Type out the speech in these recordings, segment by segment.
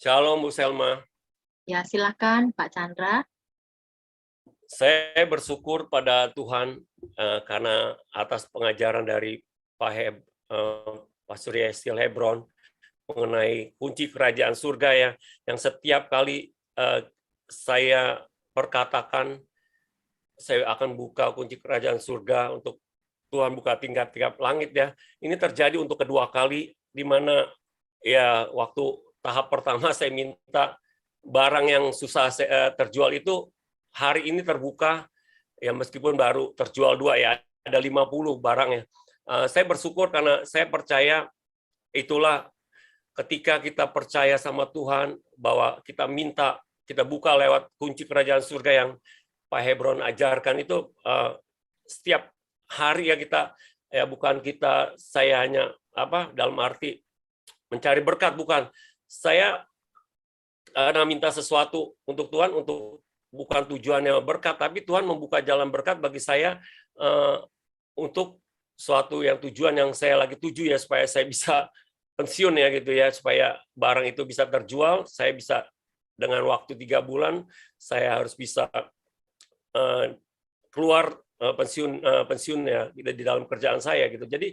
Shalom Bu Selma. Ya, silakan Pak Chandra. Saya bersyukur pada Tuhan karena atas pengajaran dari Pak Surya Estil Hebron mengenai kunci kerajaan surga ya, yang setiap kali saya perkatakan saya akan buka kunci kerajaan surga untuk Tuhan buka tingkat-tingkat langit ya. Ini terjadi untuk kedua kali di mana ya waktu tahap pertama saya minta barang yang susah terjual itu hari ini terbuka ya, meskipun baru terjual 2 ya, ada 50 barangnya. Saya bersyukur karena saya percaya itulah ketika kita percaya sama Tuhan bahwa kita minta, kita buka lewat kunci kerajaan surga yang Pak Hebron ajarkan itu setiap hari ya kita ya, bukan kita saya hanya dalam arti mencari berkat, bukan. Saya minta sesuatu untuk Tuhan, untuk bukan tujuannya berkat, tapi Tuhan membuka jalan berkat bagi saya untuk suatu yang tujuan yang saya lagi tuju ya, supaya saya bisa pensiun ya gitu ya, supaya barang itu bisa terjual, saya bisa dengan waktu 3 bulan saya harus bisa keluar pensiun ya di dalam kerjaan saya gitu. Jadi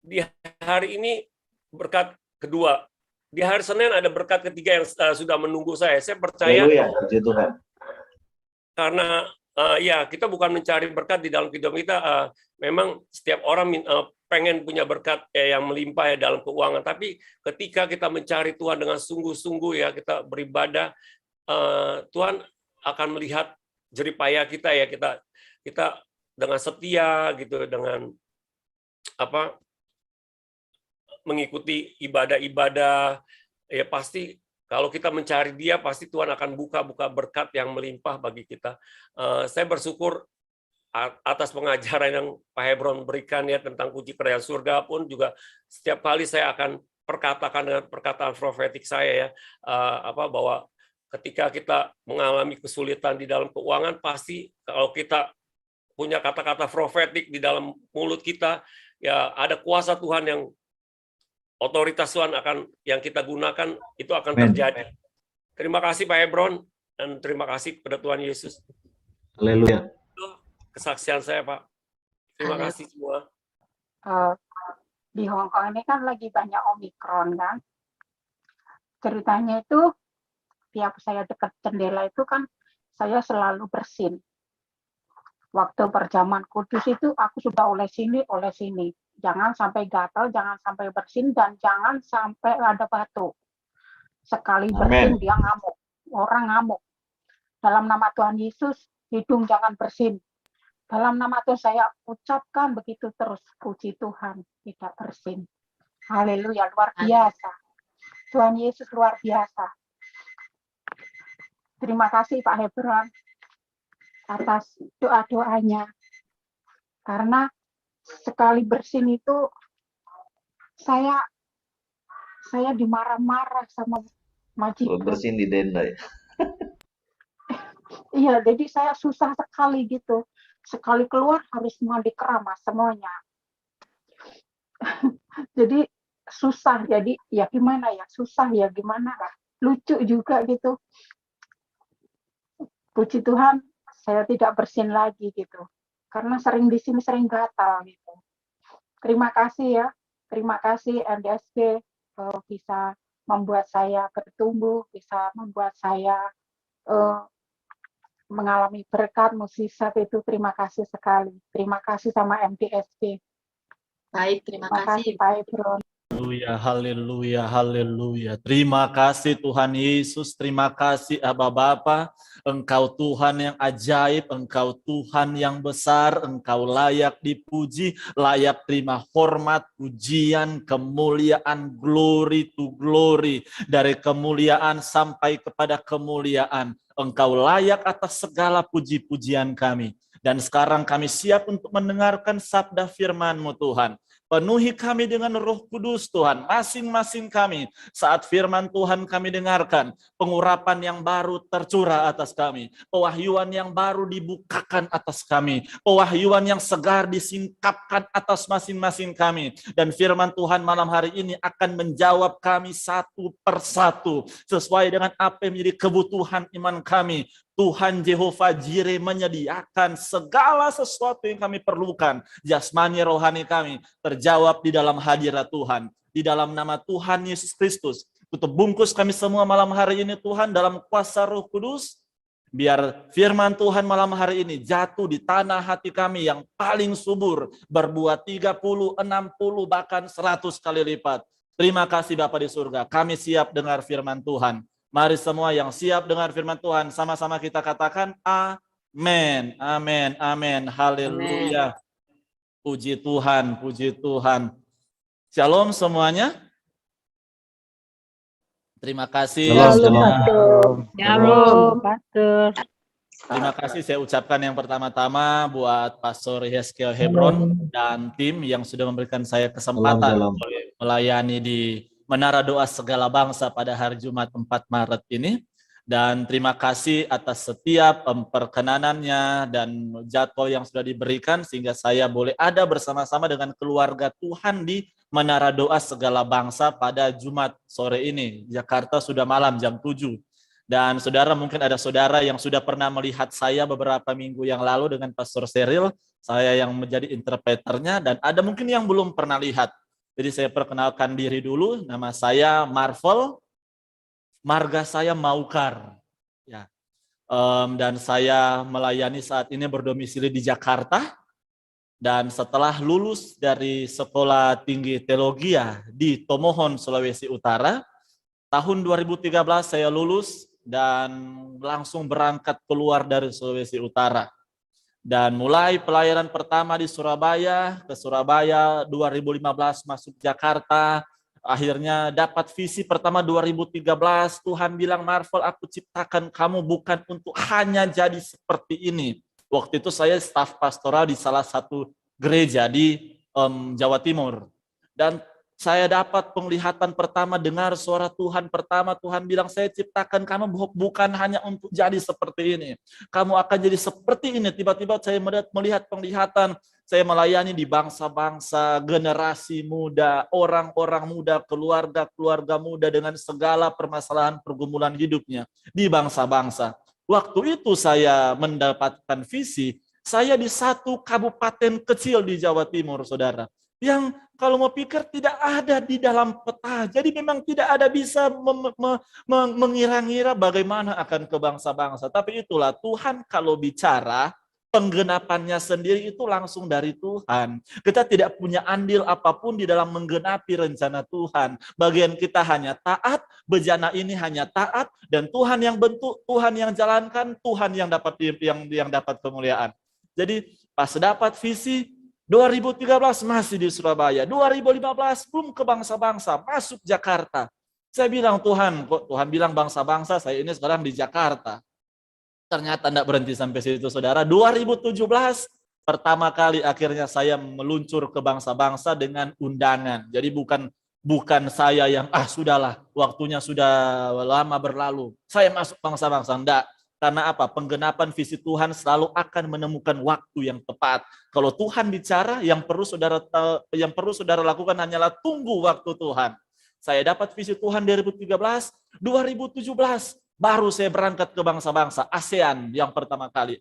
di hari ini berkat kedua. Di hari Senin ada berkat ketiga yang sudah menunggu saya. Saya percaya puji Tuhan. Karena ya kita bukan mencari berkat di dalam kehidupan kita. Memang setiap orang pengen punya berkat yang melimpah ya dalam keuangan. Tapi ketika kita mencari Tuhan dengan sungguh-sungguh ya, kita beribadah, Tuhan akan melihat jeripaya kita ya, kita dengan setia gitu, dengan mengikuti ibadah-ibadah, ya pasti kalau kita mencari Dia, pasti Tuhan akan buka berkat yang melimpah bagi kita. Saya bersyukur atas pengajaran yang Pak Hebron berikan ya tentang kunci kerajaan surga, pun juga setiap kali saya akan perkatakan dengan perkataan profetik saya ya, bahwa ketika kita mengalami kesulitan di dalam keuangan, pasti kalau kita punya kata-kata profetik di dalam mulut kita, ya ada kuasa Tuhan yang otoritas Tuhan yang kita gunakan itu akan terjadi. Terima kasih Pak Hebron dan terima kasih kepada Tuhan Yesus. Haleluya. Itu kesaksian saya Pak. Terima kasih semua. Di Hong Kong ini kan lagi banyak Omikron kan. Ceritanya itu tiap saya dekat jendela itu kan saya selalu bersin. Waktu perjamuan kudus itu aku sudah oleh sini. Jangan sampai gatal, jangan sampai bersin, dan jangan sampai ada batuk. Sekali bersin dia ngamuk, orang ngamuk. Dalam nama Tuhan Yesus, hidung jangan bersin. Dalam nama Tuhan saya ucapkan begitu terus, puji Tuhan, tidak bersin. Haleluya, luar biasa. Tuhan Yesus luar biasa. Terima kasih Pak Hebron atas doa-doanya. Karena sekali bersin itu saya dimarah-marah sama majikan. Bersin di denda ya. Iya, jadi saya susah sekali gitu. Sekali keluar harus mandi keramas semuanya. Jadi susah, jadi ya gimana ya, susah ya gimana lah. Lucu juga gitu. Puji Tuhan, saya tidak bersin lagi gitu. Karena sering di sini sering gatal gitu. Terima kasih ya. Terima kasih MDSP bisa membuat saya bertumbuh, bisa membuat saya mengalami berkat mukjizat itu. Terima kasih sekali. Terima kasih sama MDSP. Baik, terima kasih Pak Hebron. Haleluya, haleluya, haleluya. Terima kasih Tuhan Yesus, terima kasih Aba Bapa. Engkau Tuhan yang ajaib, Engkau Tuhan yang besar, Engkau layak dipuji, layak terima hormat, pujian, kemuliaan, glory to glory. Dari kemuliaan sampai kepada kemuliaan. Engkau layak atas segala puji-pujian kami. Dan sekarang kami siap untuk mendengarkan sabda firman-Mu Tuhan. Penuhi kami dengan Roh Kudus Tuhan, masing-masing kami. Saat firman Tuhan kami dengarkan, pengurapan yang baru tercurah atas kami. Pewahyuan yang baru dibukakan atas kami. Pewahyuan yang segar disingkapkan atas masing-masing kami. Dan firman Tuhan malam hari ini akan menjawab kami satu persatu. Sesuai dengan apa yang menjadi kebutuhan iman kami. Tuhan Jehovah Jireh menyediakan segala sesuatu yang kami perlukan. Jasmani rohani kami terjawab di dalam hadirat Tuhan. Di dalam nama Tuhan Yesus Kristus. Tutup bungkus kami semua malam hari ini Tuhan dalam kuasa Roh Kudus. Biar firman Tuhan malam hari ini jatuh di tanah hati kami yang paling subur. Berbuat 30, 60, bahkan 100 kali lipat. Terima kasih Bapa di surga. Kami siap dengar firman Tuhan. Mari semua yang siap dengar firman Tuhan, sama-sama kita katakan amin, amin, amin, haleluya. Puji Tuhan, puji Tuhan. Shalom semuanya. Terima kasih. Shalom. Pastor. Terima kasih saya ucapkan yang pertama-tama buat Pastor Yeskel Hebron dan tim yang sudah memberikan saya kesempatan Shalom. melayani di Menara Doa Segala Bangsa pada hari Jumat 4 Maret ini. Dan terima kasih atas setiap perkenanannya dan jadwal yang sudah diberikan sehingga saya boleh ada bersama-sama dengan keluarga Tuhan di Menara Doa Segala Bangsa pada Jumat sore ini. Jakarta sudah malam jam 7. Dan saudara, mungkin ada saudara yang sudah pernah melihat saya beberapa minggu yang lalu dengan Pastor Seril, saya yang menjadi interpreternya, dan ada mungkin yang belum pernah lihat. Jadi saya perkenalkan diri dulu, nama saya Marvel, marga saya Maukar. Ya. Dan saya melayani saat ini berdomisili di Jakarta. Dan setelah lulus dari Sekolah Tinggi Teologi di Tomohon, Sulawesi Utara, tahun 2013 saya lulus dan langsung berangkat keluar dari Sulawesi Utara. Dan mulai pelayanan pertama di Surabaya, ke Surabaya 2015 masuk Jakarta, akhirnya dapat visi pertama 2013, Tuhan bilang, Marvel, aku ciptakan kamu bukan untuk hanya jadi seperti ini. Waktu itu saya staf pastoral di salah satu gereja di Jawa Timur. Dan saya dapat penglihatan pertama, dengar suara Tuhan pertama, Tuhan bilang, saya ciptakan kamu bukan hanya untuk jadi seperti ini. Kamu akan jadi seperti ini. Tiba-tiba saya melihat penglihatan, saya melayani di bangsa-bangsa, generasi muda, orang-orang muda, keluarga-keluarga muda dengan segala permasalahan pergumulan hidupnya di bangsa-bangsa. Waktu itu saya mendapatkan visi, saya di satu kabupaten kecil di Jawa Timur, saudara. Yang kalau mau pikir tidak ada di dalam peta. Jadi memang tidak ada bisa mengira-ngira bagaimana akan ke bangsa-bangsa. Tapi itulah Tuhan kalau bicara, penggenapannya sendiri itu langsung dari Tuhan. Kita tidak punya andil apapun di dalam menggenapi rencana Tuhan. Bagian kita hanya taat, bejana ini hanya taat, dan Tuhan yang bentuk, Tuhan yang jalankan, Tuhan yang dapat kemuliaan. Jadi pas dapat visi, 2013 masih di Surabaya, 2015 belum ke bangsa-bangsa, masuk Jakarta. Saya bilang, Tuhan, kok Tuhan bilang bangsa-bangsa, saya ini sekarang di Jakarta. Ternyata tidak berhenti sampai situ, saudara. 2017 pertama kali akhirnya saya meluncur ke bangsa-bangsa dengan undangan. Jadi bukan saya yang sudahlah, waktunya sudah lama berlalu, saya masuk bangsa-bangsa. Enggak. Karena apa? Penggenapan visi Tuhan selalu akan menemukan waktu yang tepat. Kalau Tuhan bicara, yang perlu saudara lakukan hanyalah tunggu waktu Tuhan. Saya dapat visi Tuhan 2013, 2017 baru saya berangkat ke bangsa-bangsa ASEAN yang pertama kali.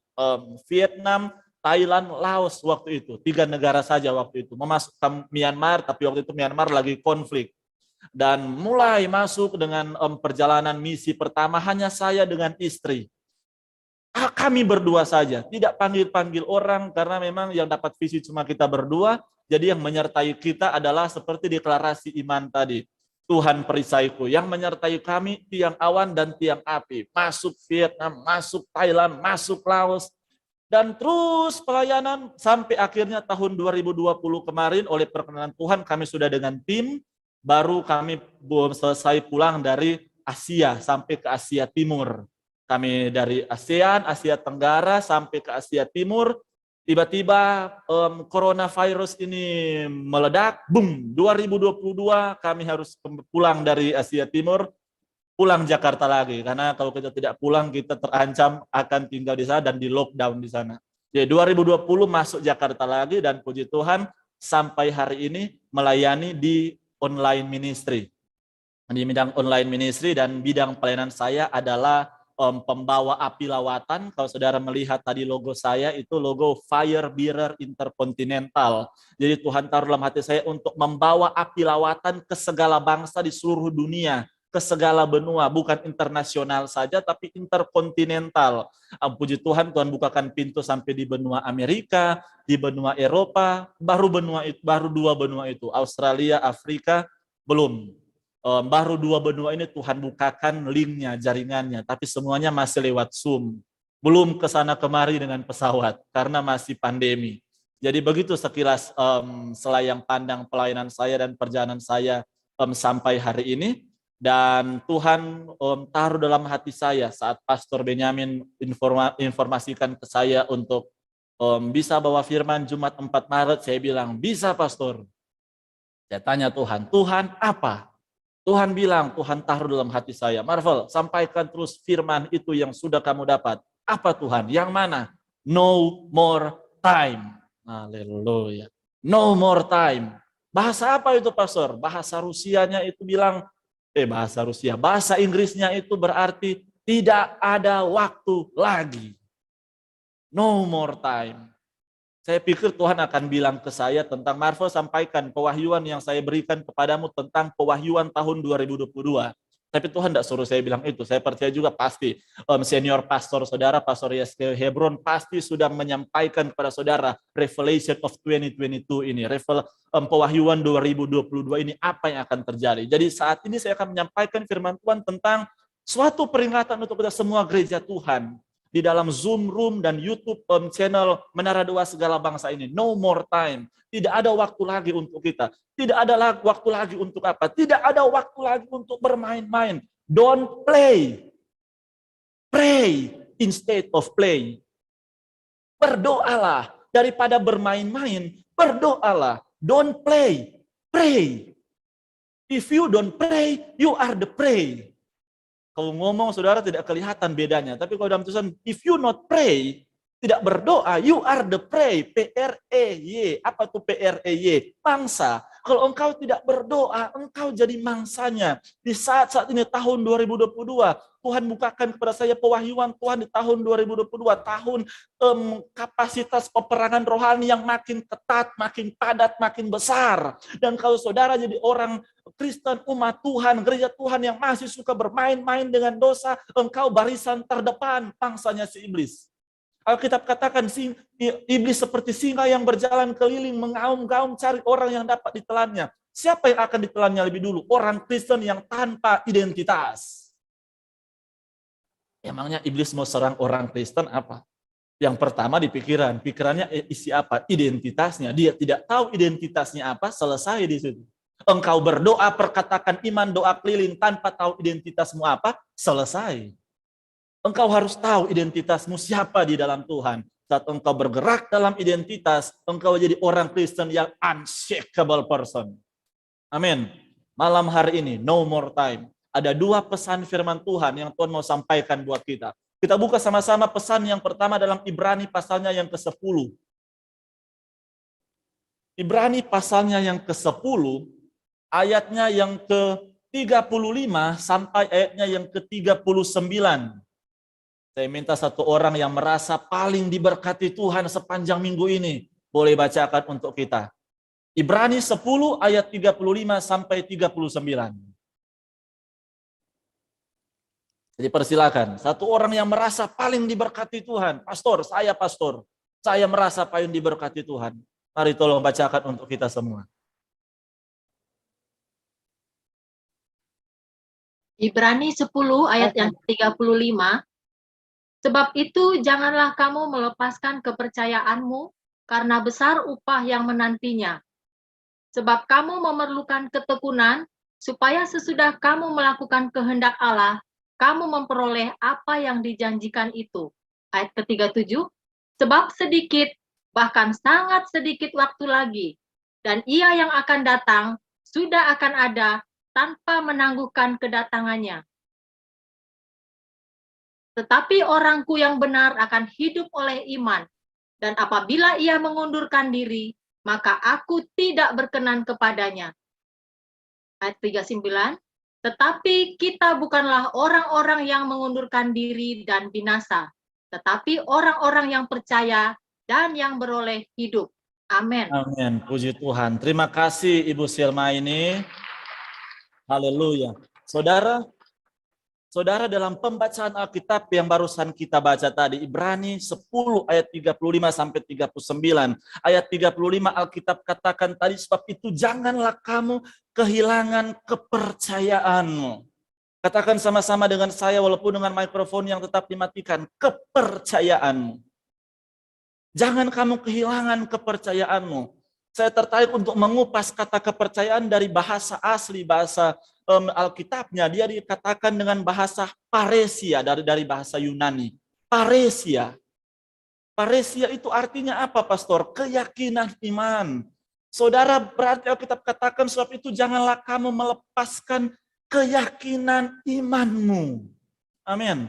Vietnam, Thailand, Laos waktu itu. 3 negara saja waktu itu. Memasukkan Myanmar, tapi waktu itu Myanmar lagi konflik. Dan mulai masuk dengan perjalanan misi pertama hanya saya dengan istri. Kami berdua saja, tidak panggil-panggil orang karena memang yang dapat visi cuma kita berdua. Jadi yang menyertai kita adalah seperti deklarasi iman tadi. Tuhan perisaiku, yang menyertai kami tiang awan dan tiang api. Masuk Vietnam, masuk Thailand, masuk Laos. Dan terus pelayanan sampai akhirnya tahun 2020 kemarin oleh perkenan Tuhan kami sudah dengan tim. Baru kami belum selesai pulang dari Asia sampai ke Asia Timur. Kami dari ASEAN, Asia Tenggara sampai ke Asia Timur, Tiba-tiba coronavirus ini meledak, boom, 2022 kami harus pulang dari Asia Timur, pulang Jakarta lagi. Karena kalau kita tidak pulang, kita terancam akan tinggal di sana dan di lockdown di sana. Jadi 2020 masuk Jakarta lagi dan puji Tuhan sampai hari ini melayani di online ministry. Di bidang online ministry dan bidang pelayanan saya adalah pembawa api lawatan. Kalau saudara melihat tadi logo saya, itu logo Fire Bearer Intercontinental. Jadi Tuhan taruh dalam hati saya untuk membawa api lawatan ke segala bangsa di seluruh dunia, ke segala benua, bukan internasional saja, tapi interkontinental. Puji Tuhan, Tuhan bukakan pintu sampai di benua Amerika, di benua Eropa, baru dua benua itu, Australia, Afrika, belum. Baru dua benua ini Tuhan bukakan linknya, jaringannya, tapi semuanya masih lewat Zoom. Belum ke sana kemari dengan pesawat, karena masih pandemi. Jadi begitu sekilas selayang pandang pelayanan saya dan perjalanan saya sampai hari ini. Dan Tuhan taruh dalam hati saya saat Pastor Benyamin informasikan ke saya untuk bisa bawa firman Jumat 4 Maret, saya bilang, bisa Pastor. Saya tanya Tuhan, Tuhan apa? Tuhan bilang, Tuhan taruh dalam hati saya, Marvel, sampaikan terus firman itu yang sudah kamu dapat. Apa Tuhan? Yang mana? No more time. Haleluya. No more time. Bahasa apa itu, Pastor? Bahasa Rusianya itu bilang, bahasa Inggrisnya itu berarti tidak ada waktu lagi. No more time. Saya pikir Tuhan akan bilang ke saya tentang Marvel, sampaikan pewahyuan yang saya berikan kepadamu tentang pewahyuan tahun 2022. Tapi Tuhan tidak suruh saya bilang itu. Saya percaya juga pasti senior pastor saudara, Pastor Yeskel Hebron, pasti sudah menyampaikan kepada saudara Revelation of 2022 ini. Pewahyuan 2022 ini apa yang akan terjadi. Jadi saat ini saya akan menyampaikan firman Tuhan tentang suatu peringatan untuk kita semua gereja Tuhan. Di dalam Zoom Room dan YouTube channel Menara Doa Segala Bangsa ini. No more time. Tidak ada waktu lagi untuk kita. Tidak ada waktu lagi untuk apa? Tidak ada waktu lagi untuk bermain-main. Don't play. Pray instead of play. Berdoalah. Daripada bermain-main, berdoalah. Don't play. Pray. If you don't pray, you are the prey. Kalau ngomong saudara tidak kelihatan bedanya. Tapi kalau dalam tulisan, if you not pray, tidak berdoa, you are the prey. P-R-E-Y. Apa itu P-R-E-Y? Mangsa. Kalau engkau tidak berdoa, engkau jadi mangsanya. Di saat-saat ini tahun 2022, Tuhan bukakan kepada saya pewahyuan Tuhan di tahun 2022. Tahun kapasitas peperangan rohani yang makin ketat, makin padat, makin besar. Dan kalau saudara jadi orang Kristen, umat Tuhan, gereja Tuhan yang masih suka bermain-main dengan dosa, engkau barisan terdepan, mangsanya si iblis. Alkitab katakan iblis seperti singa yang berjalan keliling, mengaum-gaum cari orang yang dapat ditelannya. Siapa yang akan ditelannya lebih dulu? Orang Kristen yang tanpa identitas. Emangnya iblis mau serang orang Kristen apa? Yang pertama di pikirannya isi apa? Identitasnya. Dia tidak tahu identitasnya apa, selesai di situ. Engkau berdoa, perkatakan iman, doa keliling tanpa tahu identitasmu apa, selesai. Engkau harus tahu identitasmu siapa di dalam Tuhan. Saat engkau bergerak dalam identitas, engkau jadi orang Kristen yang unshakable person. Amin. Malam hari ini, no more time. Ada dua pesan firman Tuhan yang Tuhan mau sampaikan buat kita. Kita buka sama-sama pesan yang pertama dalam Ibrani pasalnya yang ke-10. Ibrani pasalnya yang ke-10, ayatnya yang ke-35 sampai ayatnya yang ke-39. Saya minta satu orang yang merasa paling diberkati Tuhan sepanjang minggu ini, boleh bacakan untuk kita. Ibrani 10 ayat 35 sampai 39. Jadi persilakan, satu orang yang merasa paling diberkati Tuhan. Pastor, saya merasa paling diberkati Tuhan. Mari tolong bacakan untuk kita semua. Ibrani 10 ayat yang 35. Sebab itu janganlah kamu melepaskan kepercayaanmu, karena besar upah yang menantinya. Sebab kamu memerlukan ketekunan, supaya sesudah kamu melakukan kehendak Allah, kamu memperoleh apa yang dijanjikan itu. Ayat ke-37, sebab sedikit bahkan sangat sedikit waktu lagi, dan Ia yang akan datang sudah akan ada tanpa menangguhkan kedatangannya. Tetapi orangku yang benar akan hidup oleh iman, dan apabila ia mengundurkan diri, maka aku tidak berkenan kepadanya. Ayat 39, tetapi kita bukanlah orang-orang yang mengundurkan diri dan binasa, tetapi orang-orang yang percaya dan yang beroleh hidup. Amin. Amin. Puji Tuhan. Terima kasih Ibu Silma ini. Haleluya. Saudara dalam pembacaan Alkitab yang barusan kita baca tadi, Ibrani 10 ayat 35 sampai 39. Ayat 35 Alkitab katakan tadi, sebab itu janganlah kamu kehilangan kepercayaanmu. Katakan sama-sama dengan saya walaupun dengan mikrofon yang tetap dimatikan, kepercayaanmu. Jangan kamu kehilangan kepercayaanmu. Saya tertarik untuk mengupas kata kepercayaan dari bahasa asli, bahasa Alkitabnya. Dia dikatakan dengan bahasa paresia, dari bahasa Yunani. Paresia. Paresia itu artinya apa, Pastor? Keyakinan iman. Saudara, berarti Alkitab katakan, sebab itu janganlah kamu melepaskan keyakinan imanmu. Amin.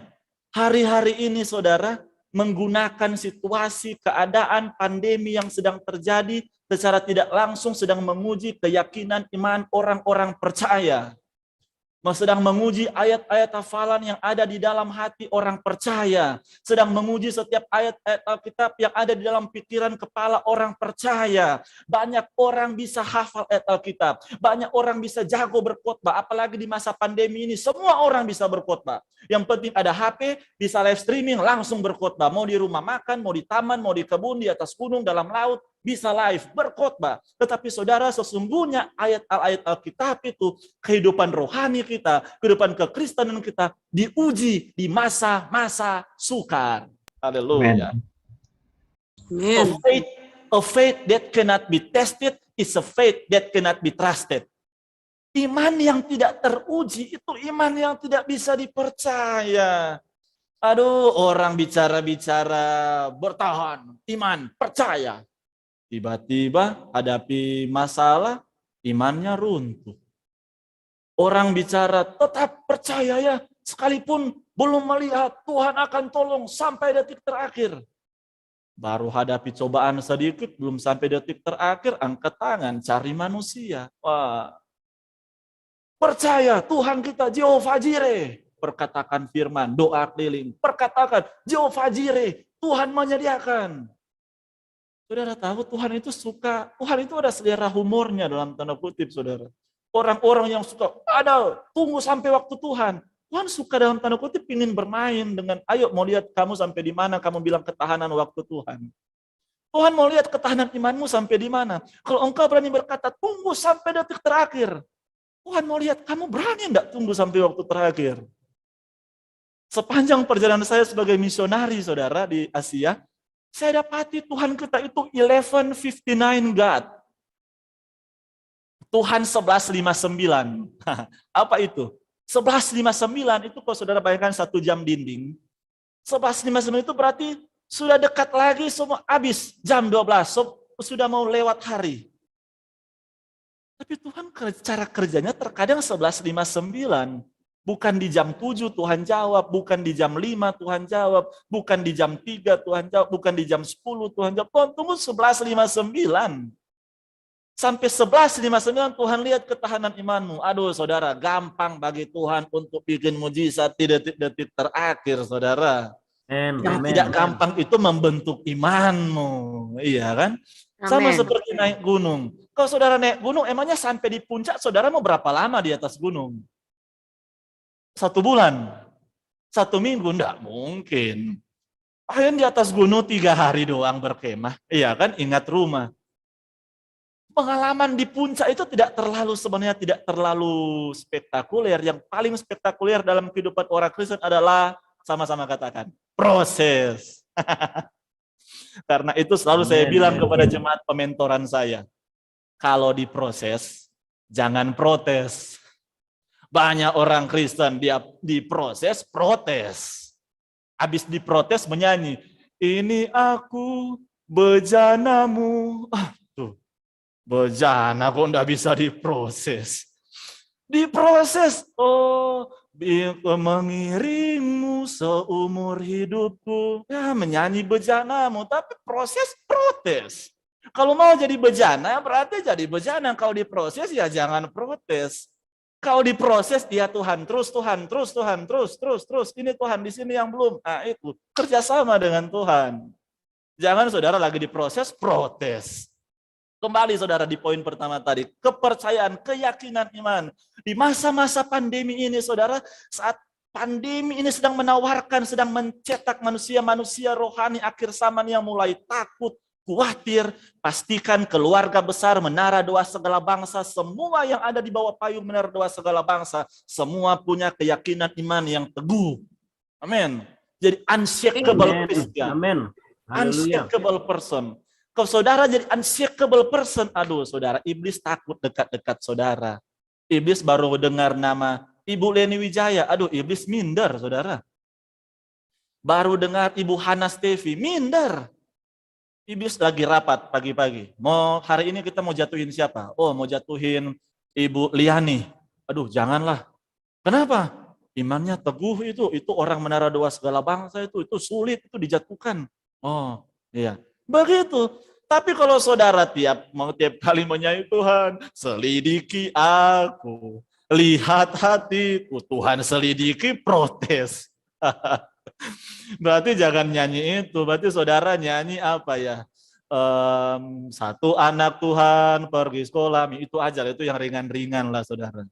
Hari-hari ini, saudara, menggunakan situasi, keadaan, pandemi yang sedang terjadi, secara tidak langsung sedang menguji keyakinan iman orang-orang percaya. Sedang menguji ayat-ayat hafalan yang ada di dalam hati orang percaya. Sedang menguji setiap ayat-ayat Alkitab yang ada di dalam pikiran kepala orang percaya. Banyak orang bisa hafal ayat Alkitab. Banyak orang bisa jago berkhotbah. Apalagi di masa pandemi ini, semua orang bisa berkhotbah. Yang penting ada HP, bisa live streaming, langsung berkhotbah. Mau di rumah makan, mau di taman, mau di kebun, di atas gunung, dalam laut, bisa live, berkhotbah. Tetapi saudara, sesungguhnya ayat Alkitab itu kehidupan rohani kita, kehidupan kekristenan kita diuji di masa-masa sukar. Haleluya. A faith that cannot be tested is a faith that cannot be trusted. Iman yang tidak teruji itu iman yang tidak bisa dipercaya. Aduh, orang bicara-bicara bertahan, iman, percaya. Tiba-tiba hadapi masalah, imannya runtuh. Orang bicara tetap percaya ya, sekalipun belum melihat Tuhan akan tolong sampai detik terakhir. Baru hadapi cobaan sedikit, belum sampai detik terakhir, angkat tangan, cari manusia. Wah. Percaya Tuhan kita Jehovah Jireh. Perkatakan firman, doa keliling. Perkatakan Jehovah Jireh, Tuhan menyediakan. Saudara tahu Tuhan itu suka, Tuhan itu ada selera humornya dalam tanda kutip, saudara. Orang-orang yang suka, tunggu sampai waktu Tuhan. Tuhan suka dalam tanda kutip ingin bermain dengan, ayo mau lihat kamu sampai di mana, kamu bilang ketahanan waktu Tuhan. Tuhan mau lihat ketahanan imanmu sampai di mana. Kalau engkau berani berkata, tunggu sampai detik terakhir. Tuhan mau lihat, kamu berani enggak tunggu sampai waktu terakhir. Sepanjang perjalanan saya sebagai misionari, saudara, di Asia, saya dapati Tuhan kita itu 1159 God. Tuhan 1159. Apa itu? 1159 itu kalau saudara bayangkan 1 jam dinding. 1159 itu berarti sudah dekat lagi, semua habis jam 12, sudah mau lewat hari. Tapi Tuhan cara kerjanya terkadang 1159. Bukan di jam 7 Tuhan jawab, bukan di jam 5 Tuhan jawab, bukan di jam 3 Tuhan jawab, bukan di jam 10 Tuhan jawab. Tuhan tunggu 1159. Sampai 1159 Tuhan lihat ketahanan imanmu. Aduh saudara, gampang bagi Tuhan untuk bikin mujizat di detik-detik terakhir, saudara. Yang tidak gampang itu membentuk imanmu. Iya kan? Sama seperti naik gunung. Kalau saudara naik gunung, emangnya sampai di puncak, saudara mau berapa lama di atas gunung? 1 bulan? 1 minggu? Enggak mungkin. Akhirnya di atas gunung 3 hari doang berkemah. Iya kan? Ingat rumah. Pengalaman di puncak itu sebenarnya tidak terlalu spektakuler. Yang paling spektakuler dalam kehidupan orang Kristen adalah, sama-sama katakan, proses. Karena itu selalu saya bilang kepada jemaat pementoran saya, kalau diproses, jangan protes. Banyak orang Kristen dia diproses, protes. Habis diprotes menyanyi, ini aku bejanamu. Tuh, bejana kok enggak bisa diproses. Diproses, mengiringmu seumur hidupku. Ya, menyanyi bejanamu, tapi proses protes. Kalau mau jadi bejana, berarti jadi bejana. Kalau diproses, ya jangan protes. Kalau diproses, ya Tuhan, terus Tuhan, terus Tuhan, terus. Ini Tuhan, di sini yang belum. Nah itu, kerjasama dengan Tuhan. Jangan saudara lagi diproses, protes. Kembali saudara di poin pertama tadi, kepercayaan, keyakinan iman. Di masa-masa pandemi ini saudara, saat pandemi ini sedang menawarkan, sedang mencetak manusia-manusia rohani akhir zaman yang mulai takut, khawatir, pastikan keluarga besar Menara Doa Segala Bangsa, semua yang ada di bawah payung Menara Doa Segala Bangsa, semua punya keyakinan iman yang teguh. Amin. Jadi unshakable Christian. Amin. Haleluya. Unshakable person. Kalau saudara jadi unshakable person, aduh saudara, iblis takut dekat-dekat saudara. Iblis baru dengar nama Ibu Leni Wijaya, aduh iblis minder saudara. Baru dengar Ibu Hana Stevi, minder. Iblis lagi rapat pagi-pagi. Mau hari ini kita mau jatuhin siapa? Oh mau jatuhin Ibu Liani. Aduh janganlah. Kenapa? Imannya teguh itu orang Menara Doa Segala Bangsa itu sulit itu dijatuhkan. Oh iya. Begitu. Tapi kalau saudara tiap kali menyanyi Tuhan, selidiki aku, lihat hatiku, Tuhan selidiki, protes. Berarti jangan nyanyi itu, berarti saudara nyanyi apa ya? Satu anak Tuhan pergi sekolah, itu aja, itu yang ringan-ringan lah saudara.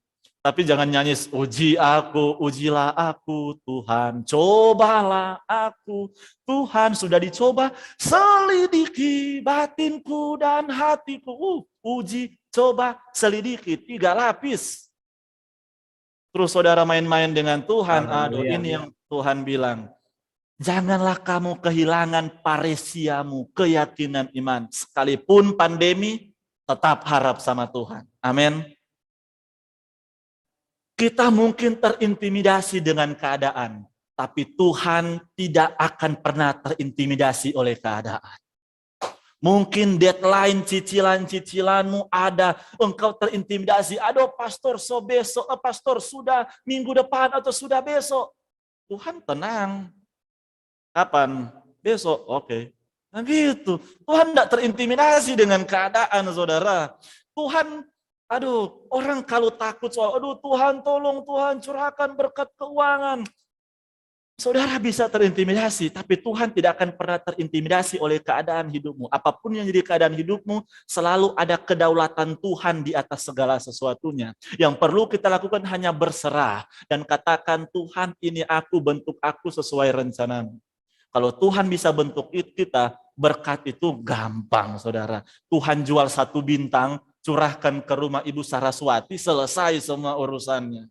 Tapi jangan nyanyi, uji aku, ujilah aku, Tuhan, cobalah aku, Tuhan sudah dicoba, selidiki batinku dan hatiku, uji, coba, selidiki, 3 lapis. Terus saudara main-main dengan Tuhan, aduh ini yang Tuhan bilang, janganlah kamu kehilangan paresiamu, keyakinan iman, sekalipun pandemi, tetap harap sama Tuhan, amin. Kita mungkin terintimidasi dengan keadaan, tapi Tuhan tidak akan pernah terintimidasi oleh keadaan. Mungkin deadline cicilan-cicilanmu ada, engkau terintimidasi, aduh pastor so besok, pastor sudah minggu depan atau sudah besok. Tuhan tenang. Kapan? Besok, oke. Nah gitu, Tuhan tidak terintimidasi dengan keadaan saudara. Tuhan aduh, orang kalau takut soal, aduh Tuhan tolong, Tuhan curahkan berkat keuangan. Saudara bisa terintimidasi, tapi Tuhan tidak akan pernah terintimidasi oleh keadaan hidupmu. Apapun yang jadi keadaan hidupmu, selalu ada kedaulatan Tuhan di atas segala sesuatunya. Yang perlu kita lakukan hanya berserah dan katakan, Tuhan ini aku, bentuk aku sesuai rencanamu. Kalau Tuhan bisa bentuk kita, berkat itu gampang saudara. Tuhan jual 1 bintang, curahkan ke rumah Ibu Saraswati, selesai semua urusannya.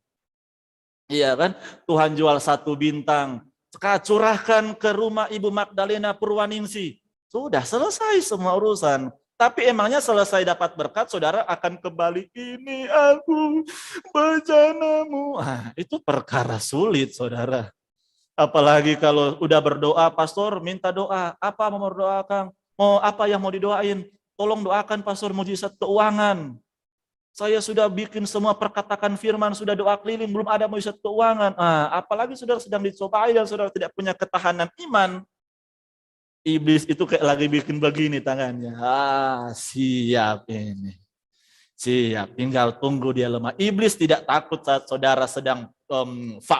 Iya kan? Tuhan jual 1 bintang, curahkan ke rumah Ibu Magdalena Purwaningsi. Sudah selesai semua urusan. Tapi emangnya selesai dapat berkat, saudara akan kembali, ini aku bejanamu. Itu perkara sulit, saudara. Apalagi kalau udah berdoa, pastor minta doa, apa mau berdoakan? Mau apa yang mau didoain? Tolong doakan pastor mujizat keuangan. Saya sudah bikin semua perkatakan firman, sudah doa keliling, belum ada mujizat keuangan. Apalagi saudara sedang dicobai dan saudara tidak punya ketahanan iman. Iblis itu kayak lagi bikin begini tangannya. Siap ini. Siap, tinggal tunggu dia lemah. Iblis tidak takut saat saudara sedang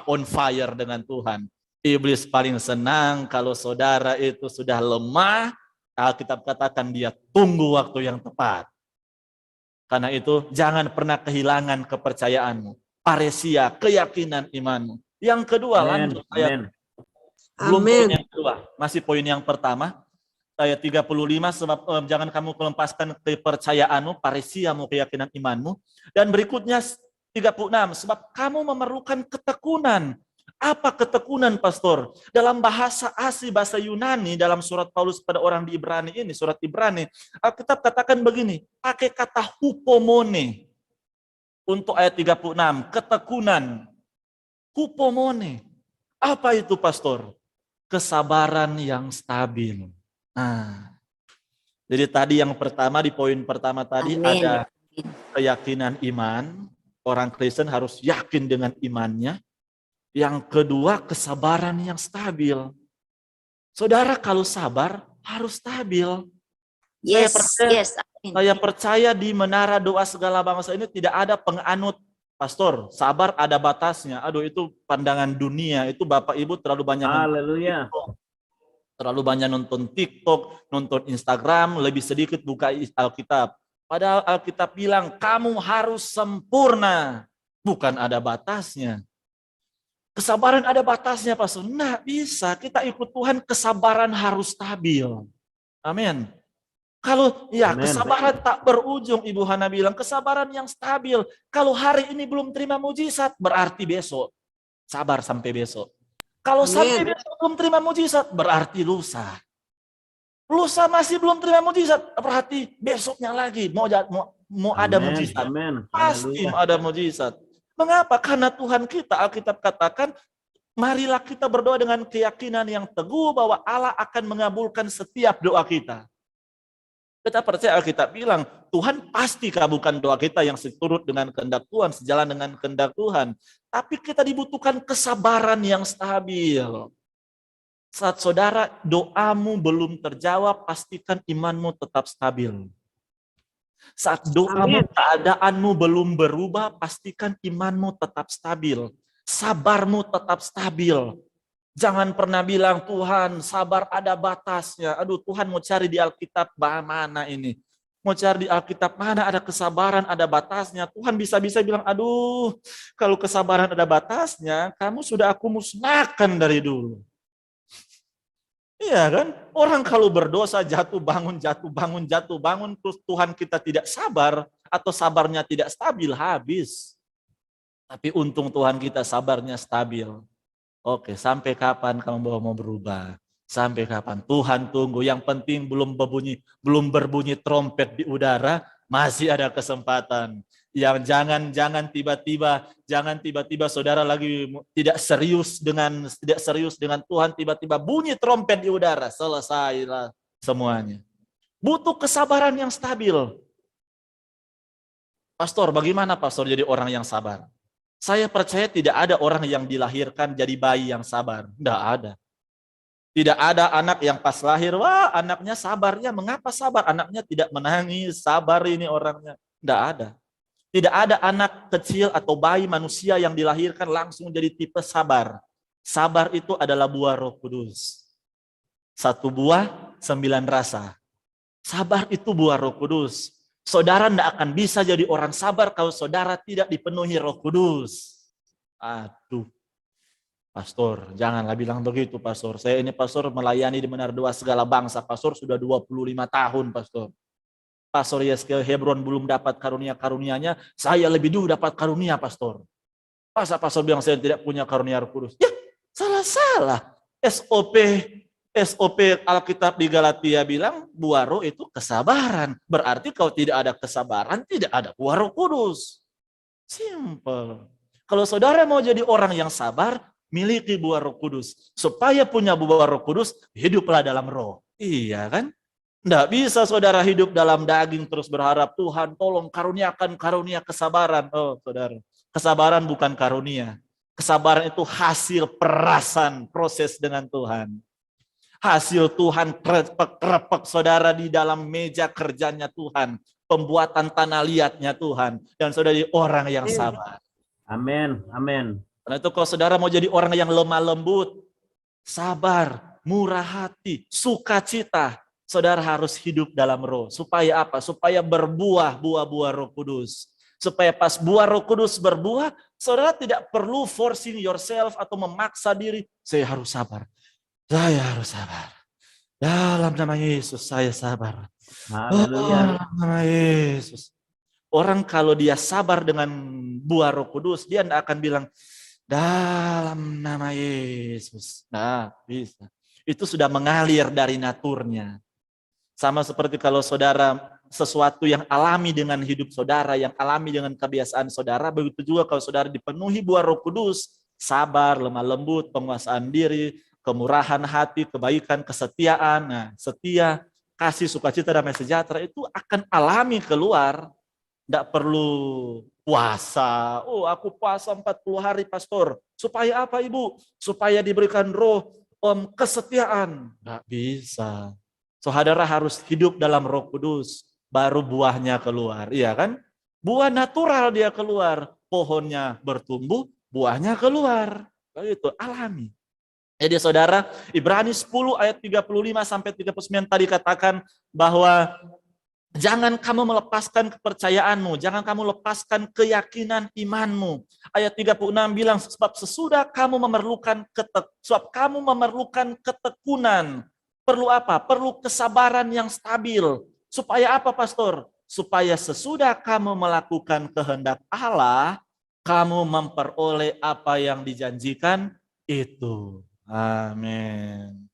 on fire dengan Tuhan. Iblis paling senang kalau saudara itu sudah lemah. Alkitab katakan dia tunggu waktu yang tepat. Karena itu jangan pernah kehilangan kepercayaanmu, paresia, keyakinan imanmu. Yang kedua, lanjut ayat. Belum poin yang kedua, masih poin yang pertama. Ayat 35, sebab jangan kamu melepaskan kepercayaanmu, paresiamu, keyakinan imanmu. Dan berikutnya 36, sebab kamu memerlukan ketekunan. Apa ketekunan, pastor? Dalam bahasa asli, bahasa Yunani, dalam surat Paulus pada orang di Ibrani ini, surat Ibrani, Alkitab katakan begini, pakai kata hupomone. Untuk ayat 36, ketekunan. Hupomone. Apa itu, pastor? Kesabaran yang stabil. Jadi tadi yang pertama, di poin pertama tadi Amin. ada keyakinan iman. Orang Kristen harus yakin dengan imannya. Yang kedua, kesabaran yang stabil. Saudara kalau sabar harus stabil. Yes, percaya- yes. Amin. Saya percaya di menara doa segala bangsa ini tidak ada penganut, pastor, sabar ada batasnya. Aduh, itu pandangan dunia. Itu Bapak Ibu terlalu banyak Haleluya. terlalu banyak nonton TikTok, nonton Instagram, lebih sedikit buka Alkitab. Padahal Alkitab bilang kamu harus sempurna, bukan ada batasnya. Kesabaran ada batasnya, pastor. Nah, bisa kita ikut Tuhan, kesabaran harus stabil. Amin. Kalau ya Amin. kesabaran tak berujung, Ibu Hana bilang kesabaran yang stabil. Kalau hari ini belum terima mujizat, berarti besok. Sabar sampai besok. Kalau Amin. sampai besok belum terima mujizat, berarti lusa. Lusa masih belum terima mujizat, berarti besoknya lagi mau ada Amin. mujizat. Amin. Pasti Haleluya. ada mujizat. Mengapa? Karena Tuhan kita, Alkitab katakan, marilah kita berdoa dengan keyakinan yang teguh bahwa Allah akan mengabulkan setiap doa kita. Kita percaya, Alkitab bilang, Tuhan pasti kabulkan doa kita yang seturut dengan kehendak Tuhan, sejalan dengan kehendak Tuhan. Tapi kita dibutuhkan kesabaran yang stabil. Saat saudara doamu belum terjawab, pastikan imanmu tetap stabil. Saat doamu, keadaanmu belum berubah, pastikan imanmu tetap stabil. Sabarmu tetap stabil. Jangan pernah bilang, Tuhan sabar ada batasnya. Aduh, Tuhan mau cari di Alkitab mana ini? Mau cari di Alkitab mana ada kesabaran, ada batasnya. Tuhan bisa-bisa bilang, aduh, kalau kesabaran ada batasnya, kamu sudah aku musnahkan dari dulu. Iya kan? Orang kalau berdosa jatuh bangun, terus Tuhan kita tidak sabar, atau sabarnya tidak stabil, habis. Tapi untung Tuhan kita sabarnya stabil. Oke, sampai kapan kamu mau berubah? Sampai kapan? Tuhan tunggu. Yang penting belum berbunyi trompet di udara, masih ada kesempatan. Yang jangan tiba-tiba saudara lagi tidak serius dengan Tuhan, tiba-tiba bunyi trompet di udara, selesailah semuanya. Butuh kesabaran yang stabil. Pastor, bagaimana pastor jadi orang yang sabar? Saya percaya tidak ada orang yang dilahirkan jadi bayi yang sabar. Tidak ada. Tidak ada anak yang pas lahir, wah anaknya sabar. Ya, mengapa sabar? Anaknya tidak menangis, sabar ini orangnya. Tidak ada. Tidak ada anak kecil atau bayi manusia yang dilahirkan langsung jadi tipe sabar. Sabar itu adalah buah Roh Kudus. 1 buah, 9 rasa. Sabar itu buah Roh Kudus. Saudara tidak akan bisa jadi orang sabar kalau saudara tidak dipenuhi Roh Kudus. Aduh, pastor, janganlah bilang begitu, pastor. Saya ini pastor melayani di menara doa segala bangsa. Pastor sudah 25 tahun, pastor. Pastor Yeskel Hebron belum dapat karunia-karunianya, saya lebih dulu dapat karunia, pastor. Masa pastor bilang saya tidak punya karunia Roh Kudus? Ya, salah-salah. SOP Alkitab di Galatia bilang buah roh itu kesabaran. Berarti kalau tidak ada kesabaran, tidak ada buah Roh Kudus. Simple. Kalau saudara mau jadi orang yang sabar, miliki buah Roh Kudus. Supaya punya buah Roh Kudus, hiduplah dalam roh. Iya kan? Tidak bisa saudara hidup dalam daging terus berharap, Tuhan tolong karuniakan karunia kesabaran. Oh saudara, kesabaran bukan karunia. Kesabaran itu hasil perasan proses dengan Tuhan. Hasil Tuhan krepek saudara di dalam meja kerjanya Tuhan. Pembuatan tanah liatnya Tuhan. Dan saudara jadi orang yang sabar. Amin. Amin. Karena itu kalau saudara mau jadi orang yang lemah lembut, sabar, murah hati, sukacita, saudara harus hidup dalam roh. Supaya apa? Supaya berbuah buah-buah Roh Kudus. Supaya pas buah Roh Kudus berbuah, saudara tidak perlu forcing yourself atau memaksa diri. Saya harus sabar. Saya harus sabar. Dalam nama Yesus saya sabar. Haleluya. Dalam nama Yesus. Orang kalau dia sabar dengan buah Roh Kudus, dia tidak akan bilang, dalam nama Yesus. Nah, bisa. Itu sudah mengalir dari naturnya. Sama seperti kalau saudara sesuatu yang alami dengan hidup saudara, yang alami dengan kebiasaan saudara, begitu juga kalau saudara dipenuhi buah Roh Kudus, sabar, lemah lembut, penguasaan diri, kemurahan hati, kebaikan, kesetiaan. Nah, setia, kasih, sukacita, damai sejahtera itu akan alami keluar. Tidak perlu puasa. Oh, aku puasa 40 hari, pastor. Supaya apa, Ibu? Supaya diberikan roh kesetiaan. Nggak bisa. Saudara harus hidup dalam Roh Kudus, baru buahnya keluar. Iya kan? Buah natural dia keluar. Pohonnya bertumbuh, buahnya keluar. Itu alami. Jadi saudara, Ibrani 10 ayat 35 sampai 39 tadi katakan bahwa jangan kamu melepaskan kepercayaanmu, jangan kamu lepaskan keyakinan imanmu. Ayat 36 bilang sebab kamu memerlukan ketekunan. Perlu apa? Perlu kesabaran yang stabil. Supaya apa, pastor? Supaya sesudah kamu melakukan kehendak Allah, kamu memperoleh apa yang dijanjikan itu. Amin.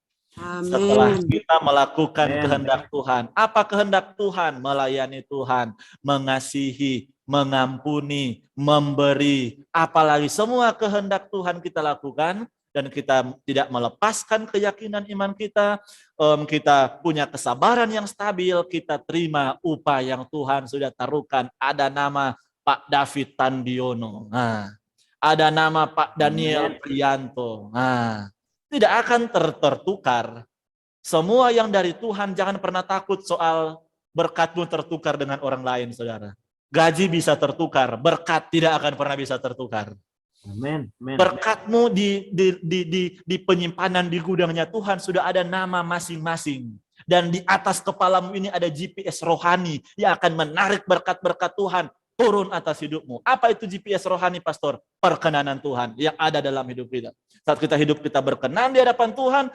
Setelah kita melakukan kehendak Tuhan. Apa kehendak Tuhan? Melayani Tuhan, mengasihi, mengampuni, memberi. Apalagi semua kehendak Tuhan kita lakukan. Dan kita tidak melepaskan keyakinan iman kita. Kita punya kesabaran yang stabil. Kita terima upah yang Tuhan sudah taruhkan. Ada nama Pak David Tandiono. Ada nama Pak Daniel Prianto. Tidak akan tertukar. Semua yang dari Tuhan, jangan pernah takut soal berkatmu tertukar dengan orang lain, saudara. Gaji bisa tertukar, berkat tidak akan pernah bisa tertukar. Amin. Berkatmu di penyimpanan di gudangnya Tuhan sudah ada nama masing-masing. Dan di atas kepalamu ini ada GPS rohani yang akan menarik berkat-berkat Tuhan turun atas hidupmu. Apa itu GPS rohani, pastor? Perkenanan Tuhan yang ada dalam hidup kita. Saat kita hidup kita berkenan di hadapan Tuhan,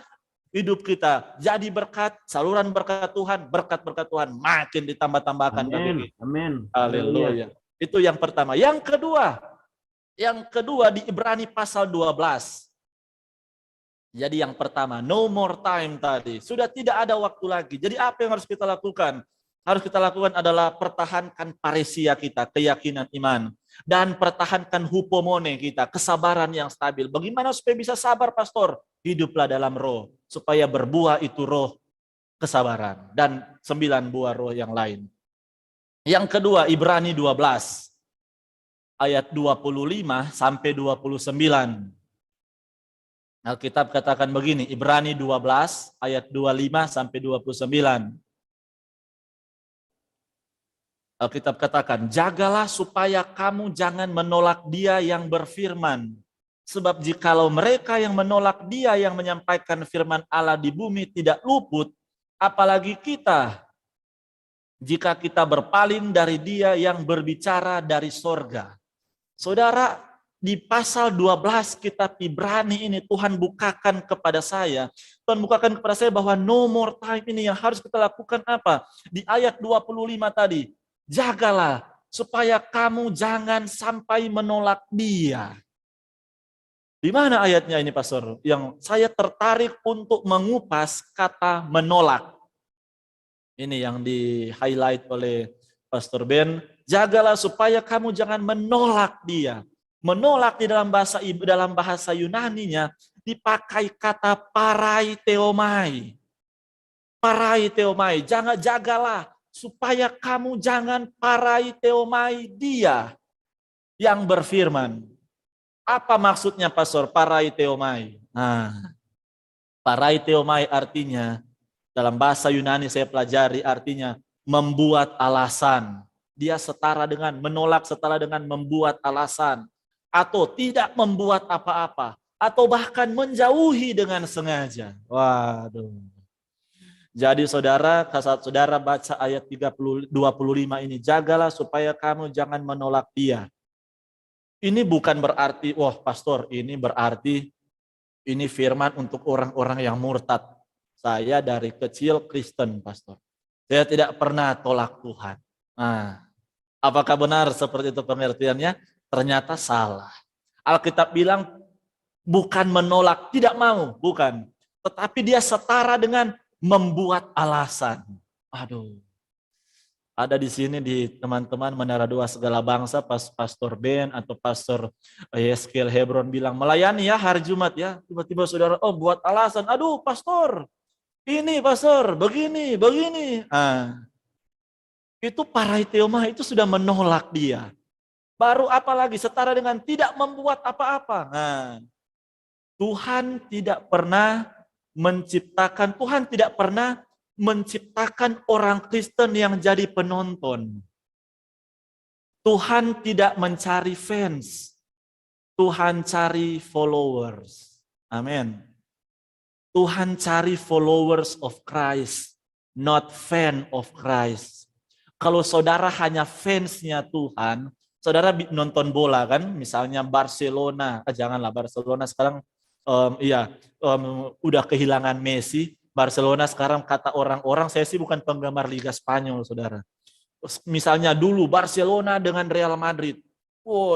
hidup kita jadi berkat, saluran berkat Tuhan, berkat-berkat Tuhan makin ditambah-tambahkan bagi kita. Amin. Haleluya. Itu yang pertama. Yang kedua di Ibrani pasal 12. Jadi yang pertama, no more time tadi. Sudah tidak ada waktu lagi. Jadi apa yang harus kita lakukan? Harus kita lakukan adalah pertahankan paresia kita, keyakinan iman. Dan pertahankan hupomone kita, kesabaran yang stabil. Bagaimana supaya bisa sabar, pastor? Hiduplah dalam roh. Supaya berbuah itu roh kesabaran. Dan 9 buah roh yang lain. Yang kedua, Ibrani 12. Ayat 25 sampai 29. Alkitab katakan begini, Ibrani 12 ayat 25 sampai 29. Alkitab katakan, jagalah supaya kamu jangan menolak Dia yang berfirman. Sebab jikalau mereka yang menolak Dia yang menyampaikan firman Allah di bumi tidak luput, apalagi kita, jika kita berpaling dari Dia yang berbicara dari sorga. Saudara, di pasal 12 kitab Ibrani ini Tuhan bukakan kepada saya. Tuhan bukakan kepada saya bahwa no more time ini yang harus kita lakukan apa? Di ayat 25 tadi, jagalah supaya kamu jangan sampai menolak Dia. Di mana ayatnya ini, pastor? Yang saya tertarik untuk mengupas kata menolak. Ini yang di-highlight oleh Pastor Ben. Jagalah supaya kamu jangan menolak Dia. Menolak di dalam bahasa Yunaninya dipakai kata paraiteomai. Paraiteomai. Jagalah supaya kamu jangan paraiteomai Dia yang berfirman. Apa maksudnya, pastor? Paraiteomai. Paraiteomai artinya dalam bahasa Yunani saya pelajari artinya membuat alasan. Dia setara dengan menolak, setara dengan membuat alasan. Atau tidak membuat apa-apa. Atau bahkan menjauhi dengan sengaja. Waduh. Jadi saudara, saat saudara baca ayat 25 ini, jagalah supaya kamu jangan menolak Dia. Ini bukan berarti, wah pastor, ini berarti ini firman untuk orang-orang yang murtad. Saya dari kecil Kristen, pastor. Saya tidak pernah tolak Tuhan. Apakah benar seperti itu pengertiannya? Ternyata salah. Alkitab bilang bukan menolak, tidak mau, bukan. Tetapi dia setara dengan membuat alasan. Aduh. Ada di sini di teman-teman Menara Dua Segala Bangsa, Pastor Ben atau Pastor Yeskiel Hebron bilang melayani ya hari Jumat ya. Tiba-tiba saudara, buat alasan. Aduh pastor, Ini pastor, begini, begini. Itu paraiteoma itu sudah menolak dia. Baru apalagi setara dengan tidak membuat apa-apa. Tuhan tidak pernah menciptakan orang Kristen yang jadi penonton. Tuhan tidak mencari fans. Tuhan cari followers. Amin. Tuhan cari followers of Christ, not fan of Christ. Kalau saudara hanya fansnya Tuhan, saudara nonton bola kan, misalnya Barcelona, janganlah Barcelona sekarang udah kehilangan Messi. Barcelona sekarang kata orang-orang, saya sih bukan penggemar Liga Spanyol, saudara. Misalnya dulu Barcelona dengan Real Madrid,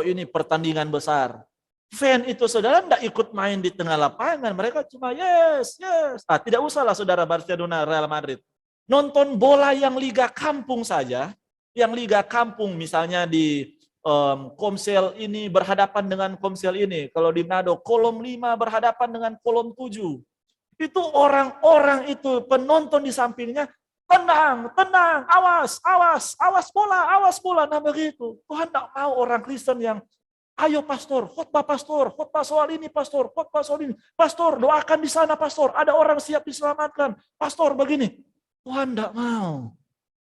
ini pertandingan besar. Fan itu saudara tidak ikut main di tengah lapangan, mereka cuma yes. Tidak usahlah saudara Barcelona, Real Madrid. Nonton bola yang Liga Kampung saja, yang Liga Kampung misalnya di Komsel ini berhadapan dengan Komsel ini. Kalau di Manado, kolom 5 berhadapan dengan kolom 7. Itu orang-orang itu, penonton di sampingnya, tenang, awas bola. Nah begitu. Tuhan tidak mau orang Kristen yang, ayo pastor, khotbah soal ini pastor, khotbah soal ini. Pastor, doakan di sana pastor, ada orang siap diselamatkan. Pastor, begini. Tuhan tidak mau.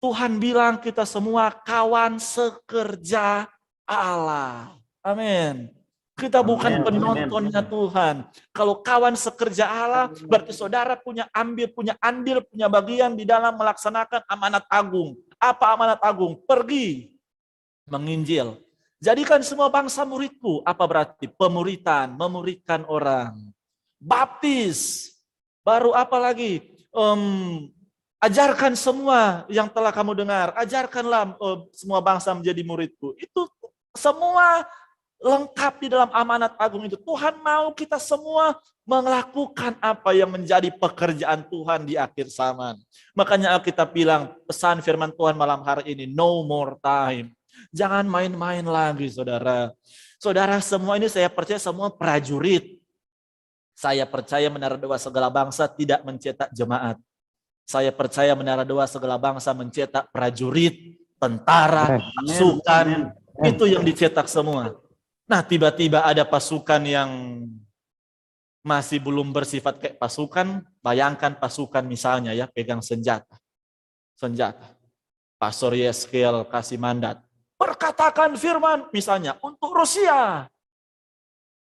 Tuhan bilang kita semua kawan sekerja Allah. Amin. Kita bukan penontonnya Tuhan. Kalau kawan sekerja Allah, berarti saudara punya andil, punya bagian di dalam melaksanakan amanat agung. Apa amanat agung? Pergi menginjil. Jadikan semua bangsa muridku. Apa berarti? Pemuritan, memuridkan orang. Baptis. Baru apa lagi? Ajarkan semua yang telah kamu dengar. Ajarkanlah semua bangsa menjadi muridku. Itu semua lengkap di dalam amanat agung itu. Tuhan mau kita semua melakukan apa yang menjadi pekerjaan Tuhan di akhir zaman. Makanya Alkitab bilang, pesan firman Tuhan malam hari ini, no more time. Jangan main-main lagi, saudara. Saudara, semua ini saya percaya semua prajurit. Saya percaya Menara Doa Segala Bangsa tidak mencetak jemaat. Saya percaya Menara Doa Segala Bangsa mencetak prajurit, tentara, pasukan. Itu yang dicetak semua. Nah, tiba-tiba ada pasukan yang masih belum bersifat kayak pasukan. Bayangkan pasukan misalnya ya, pegang senjata. Pastor Yeskel kasih mandat. Perkatakan firman misalnya untuk Rusia.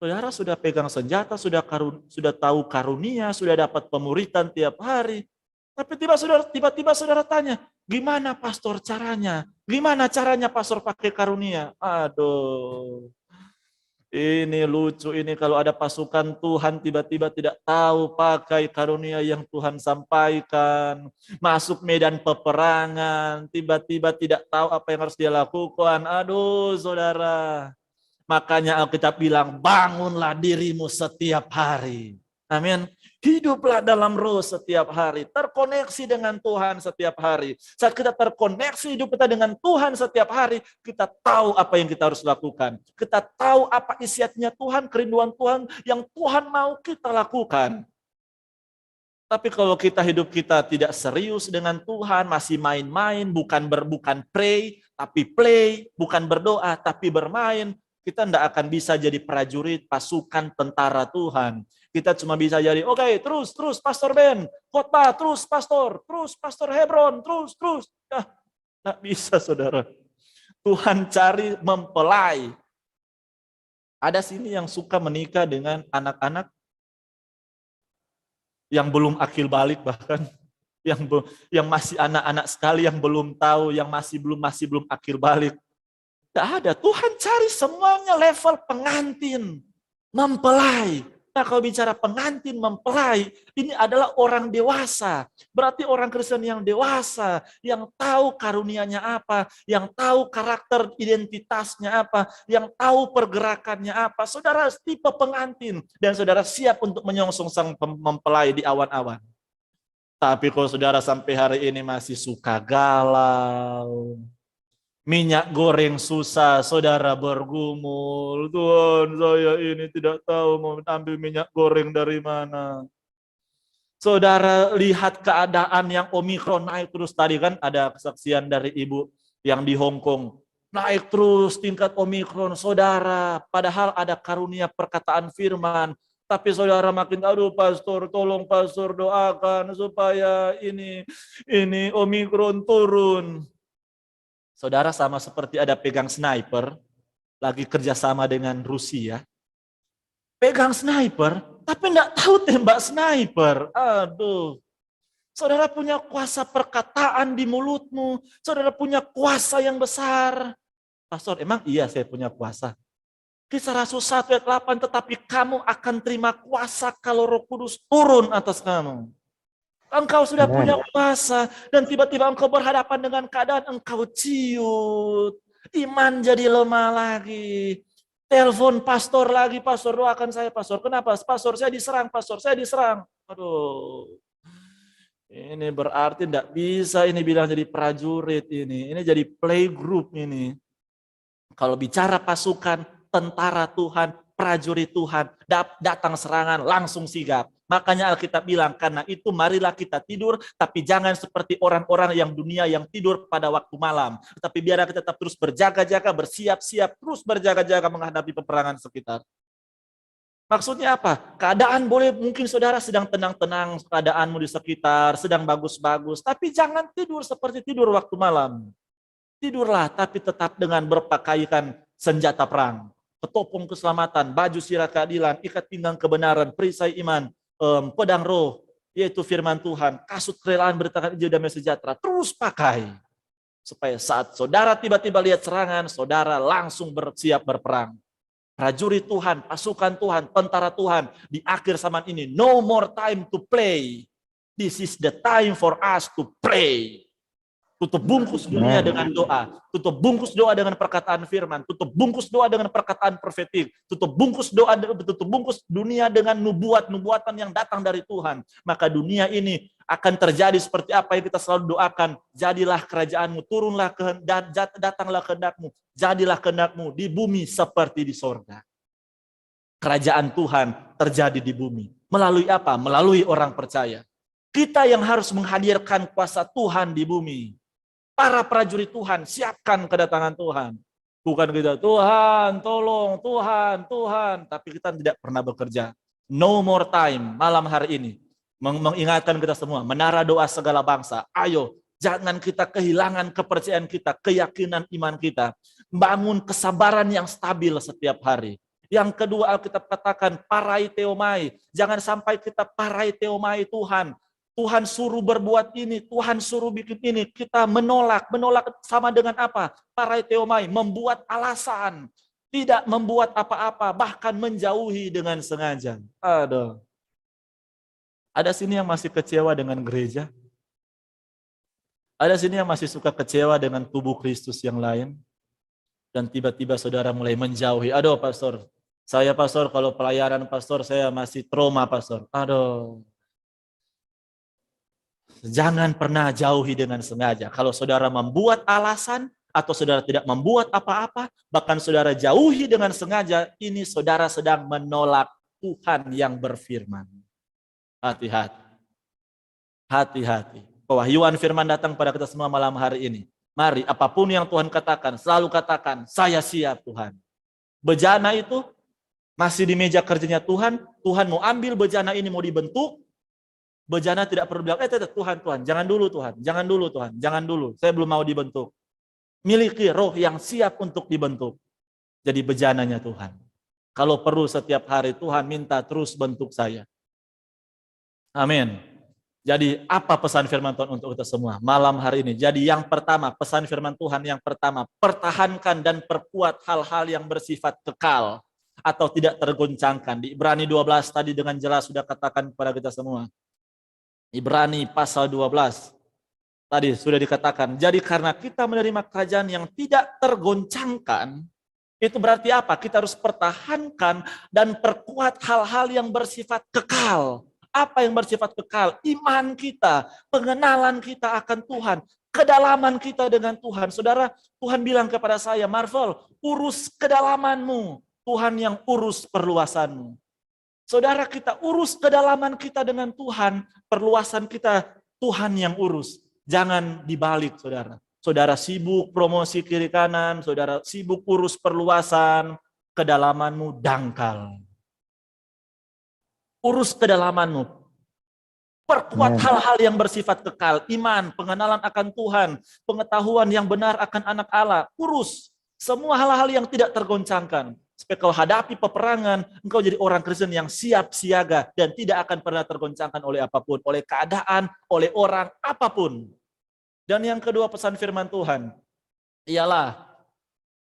Saudara sudah pegang senjata, sudah tahu karunia, sudah dapat pemuritan tiap hari. Tapi tiba-tiba saudara tanya, gimana pastor caranya? Gimana caranya pastor pakai karunia? Aduh. Ini lucu ini kalau ada pasukan Tuhan tiba-tiba tidak tahu pakai karunia yang Tuhan sampaikan. Masuk medan peperangan, tiba-tiba tidak tahu apa yang harus dia lakukan. Aduh saudara. Makanya Alkitab bilang, bangunlah dirimu setiap hari. Amin. Hiduplah dalam roh setiap hari. Terkoneksi dengan Tuhan setiap hari. Saat kita terkoneksi hidup kita dengan Tuhan setiap hari, kita tahu apa yang kita harus lakukan. Kita tahu apa isiatnya Tuhan, kerinduan Tuhan yang Tuhan mau kita lakukan. Tapi kalau hidup kita tidak serius dengan Tuhan, masih main-main, bukan pray, tapi play, bukan berdoa, tapi bermain, kita tidak akan bisa jadi prajurit pasukan tentara Tuhan. Kita cuma bisa jadi, oke, terus Pastor Ben, khotbah, terus Pastor Hebron, terus. Nah, nggak bisa, saudara. Tuhan cari mempelai. Ada sini yang suka menikah dengan anak-anak yang belum akil balik bahkan, yang masih anak-anak sekali, yang belum tahu, yang masih belum akil balik. Tidak ada. Tuhan cari semuanya level pengantin, mempelai. Nah, kalau bicara pengantin, mempelai, ini adalah orang dewasa. Berarti orang Kristen yang dewasa, yang tahu karunianya apa, yang tahu karakter identitasnya apa, yang tahu pergerakannya apa. Saudara tipe pengantin, dan saudara siap untuk menyongsong sang mempelai di awan-awan. Tapi kalau saudara sampai hari ini masih suka galau, minyak goreng susah, saudara bergumul. Tuhan, saya ini tidak tahu mau ambil minyak goreng dari mana. Saudara lihat keadaan yang Omikron naik terus tadi kan, ada kesaksian dari ibu yang di Hong Kong. Naik terus tingkat Omikron, saudara. Padahal ada karunia perkataan firman. Tapi saudara makin, aduh pastor, tolong pastor doakan supaya ini Omikron turun. Saudara sama seperti ada pegang sniper, lagi kerjasama dengan Rusia. Pegang sniper, tapi enggak tahu tembak sniper. Aduh. Saudara punya kuasa perkataan di mulutmu. Saudara punya kuasa yang besar. Pastor, emang iya saya punya kuasa? Kisah Rasul 1 ayat 8, tetapi kamu akan terima kuasa kalau Roh Kudus turun atas kamu. Engkau sudah punya kuasa dan tiba-tiba engkau berhadapan dengan keadaan engkau ciut. Iman jadi lemah lagi. Telepon pastor lagi, pastor doakan saya, pastor. Kenapa? Pastor saya diserang, pastor saya diserang. Aduh. Ini berarti tidak bisa ini bilang jadi prajurit ini. Ini jadi playgroup ini. Kalau bicara pasukan, tentara Tuhan, prajurit Tuhan, datang serangan langsung sigap. Makanya Alkitab bilang, karena itu marilah kita tidur, tapi jangan seperti orang-orang yang dunia yang tidur pada waktu malam. Tapi biarlah kita tetap terus berjaga-jaga, bersiap-siap, terus berjaga-jaga menghadapi peperangan sekitar. Maksudnya apa? Keadaan boleh mungkin saudara sedang tenang-tenang, keadaanmu di sekitar, sedang bagus-bagus, tapi jangan tidur seperti tidur waktu malam. Tidurlah, tapi tetap dengan berpakaian senjata perang. Ketopong keselamatan, baju sirah keadilan, ikat pinggang kebenaran, perisai iman, pedang roh, yaitu firman Tuhan, kasut kerelaan beritakan Injil damai sejahtera, terus pakai. Supaya saat saudara tiba-tiba lihat serangan, saudara langsung bersiap berperang. Prajurit Tuhan, pasukan Tuhan, tentara Tuhan, di akhir zaman ini, no more time to play. This is the time for us to pray. Tutup bungkus dunia dengan doa, tutup bungkus doa dengan perkataan firman, tutup bungkus doa dengan perkataan profetik, tutup bungkus dunia dengan nubuatan yang datang dari Tuhan. Maka dunia ini akan terjadi seperti apa yang kita selalu doakan. Jadilah kerajaanmu, turunlah datanglah kehendakmu, jadilah kehendakmu di bumi seperti di sorga. Kerajaan Tuhan terjadi di bumi. Melalui apa? Melalui orang percaya. Kita yang harus menghadirkan kuasa Tuhan di bumi. Para prajurit Tuhan, siapkan kedatangan Tuhan. Bukan kita, Tuhan, tolong, Tuhan. Tapi kita tidak pernah bekerja. No more time, malam hari ini. Mengingatkan kita semua, menara doa segala bangsa. Ayo, jangan kita kehilangan kepercayaan kita, keyakinan iman kita. Bangun kesabaran yang stabil setiap hari. Yang kedua, Alkitab katakan, parai teomai. Jangan sampai kita parai teomai Tuhan. Tuhan suruh berbuat ini, Tuhan suruh bikin ini, kita menolak sama dengan apa? Parai teomai, membuat alasan, tidak membuat apa-apa, bahkan menjauhi dengan sengaja. Aduh. Ada sini yang masih kecewa dengan gereja? Ada sini yang masih suka kecewa dengan tubuh Kristus yang lain? Dan tiba-tiba saudara mulai menjauhi, aduh pastor, saya pastor kalau pelayanan pastor saya masih trauma pastor, aduh. Jangan pernah jauhi dengan sengaja. Kalau saudara membuat alasan atau saudara tidak membuat apa-apa, bahkan saudara jauhi dengan sengaja, ini saudara sedang menolak Tuhan yang berfirman. Hati-hati. Hati-hati. Pewahyuan firman datang pada kita semua malam hari ini. Mari, apapun yang Tuhan katakan, selalu katakan, saya siap Tuhan. Bejana itu masih di meja kerjanya Tuhan, Tuhan mau ambil bejana ini mau dibentuk, bejana tidak perlu bilang, Tuhan, jangan dulu, saya belum mau dibentuk. Miliki roh yang siap untuk dibentuk. Jadi bejananya Tuhan. Kalau perlu setiap hari Tuhan minta terus bentuk saya. Amin. Jadi apa pesan firman Tuhan untuk kita semua malam hari ini? Jadi yang pertama, pesan firman Tuhan yang pertama, pertahankan dan perkuat hal-hal yang bersifat kekal atau tidak tergoncangkan. Di Ibrani 12 tadi dengan jelas sudah katakan kepada kita semua. Ibrani pasal 12 tadi sudah dikatakan. Jadi karena kita menerima kerajaan yang tidak tergoncangkan, itu berarti apa? Kita harus pertahankan dan perkuat hal-hal yang bersifat kekal. Apa yang bersifat kekal? Iman kita, pengenalan kita akan Tuhan, kedalaman kita dengan Tuhan. Saudara, Tuhan bilang kepada saya, Marvel, urus kedalamanmu, Tuhan yang urus perluasanmu. Saudara, kita urus kedalaman kita dengan Tuhan, perluasan kita Tuhan yang urus. Jangan dibalik, saudara. Saudara sibuk promosi kiri kanan, saudara sibuk urus perluasan, kedalamanmu dangkal. Urus kedalamanmu. Perkuat hal-hal yang bersifat kekal, iman, pengenalan akan Tuhan, pengetahuan yang benar akan anak Allah. Urus semua hal-hal yang tidak tergoncangkan. Supaya kau hadapi peperangan, engkau jadi orang Kristen yang siap siaga dan tidak akan pernah tergoncangkan oleh apapun, oleh keadaan, oleh orang, apapun. Dan yang kedua pesan firman Tuhan, ialah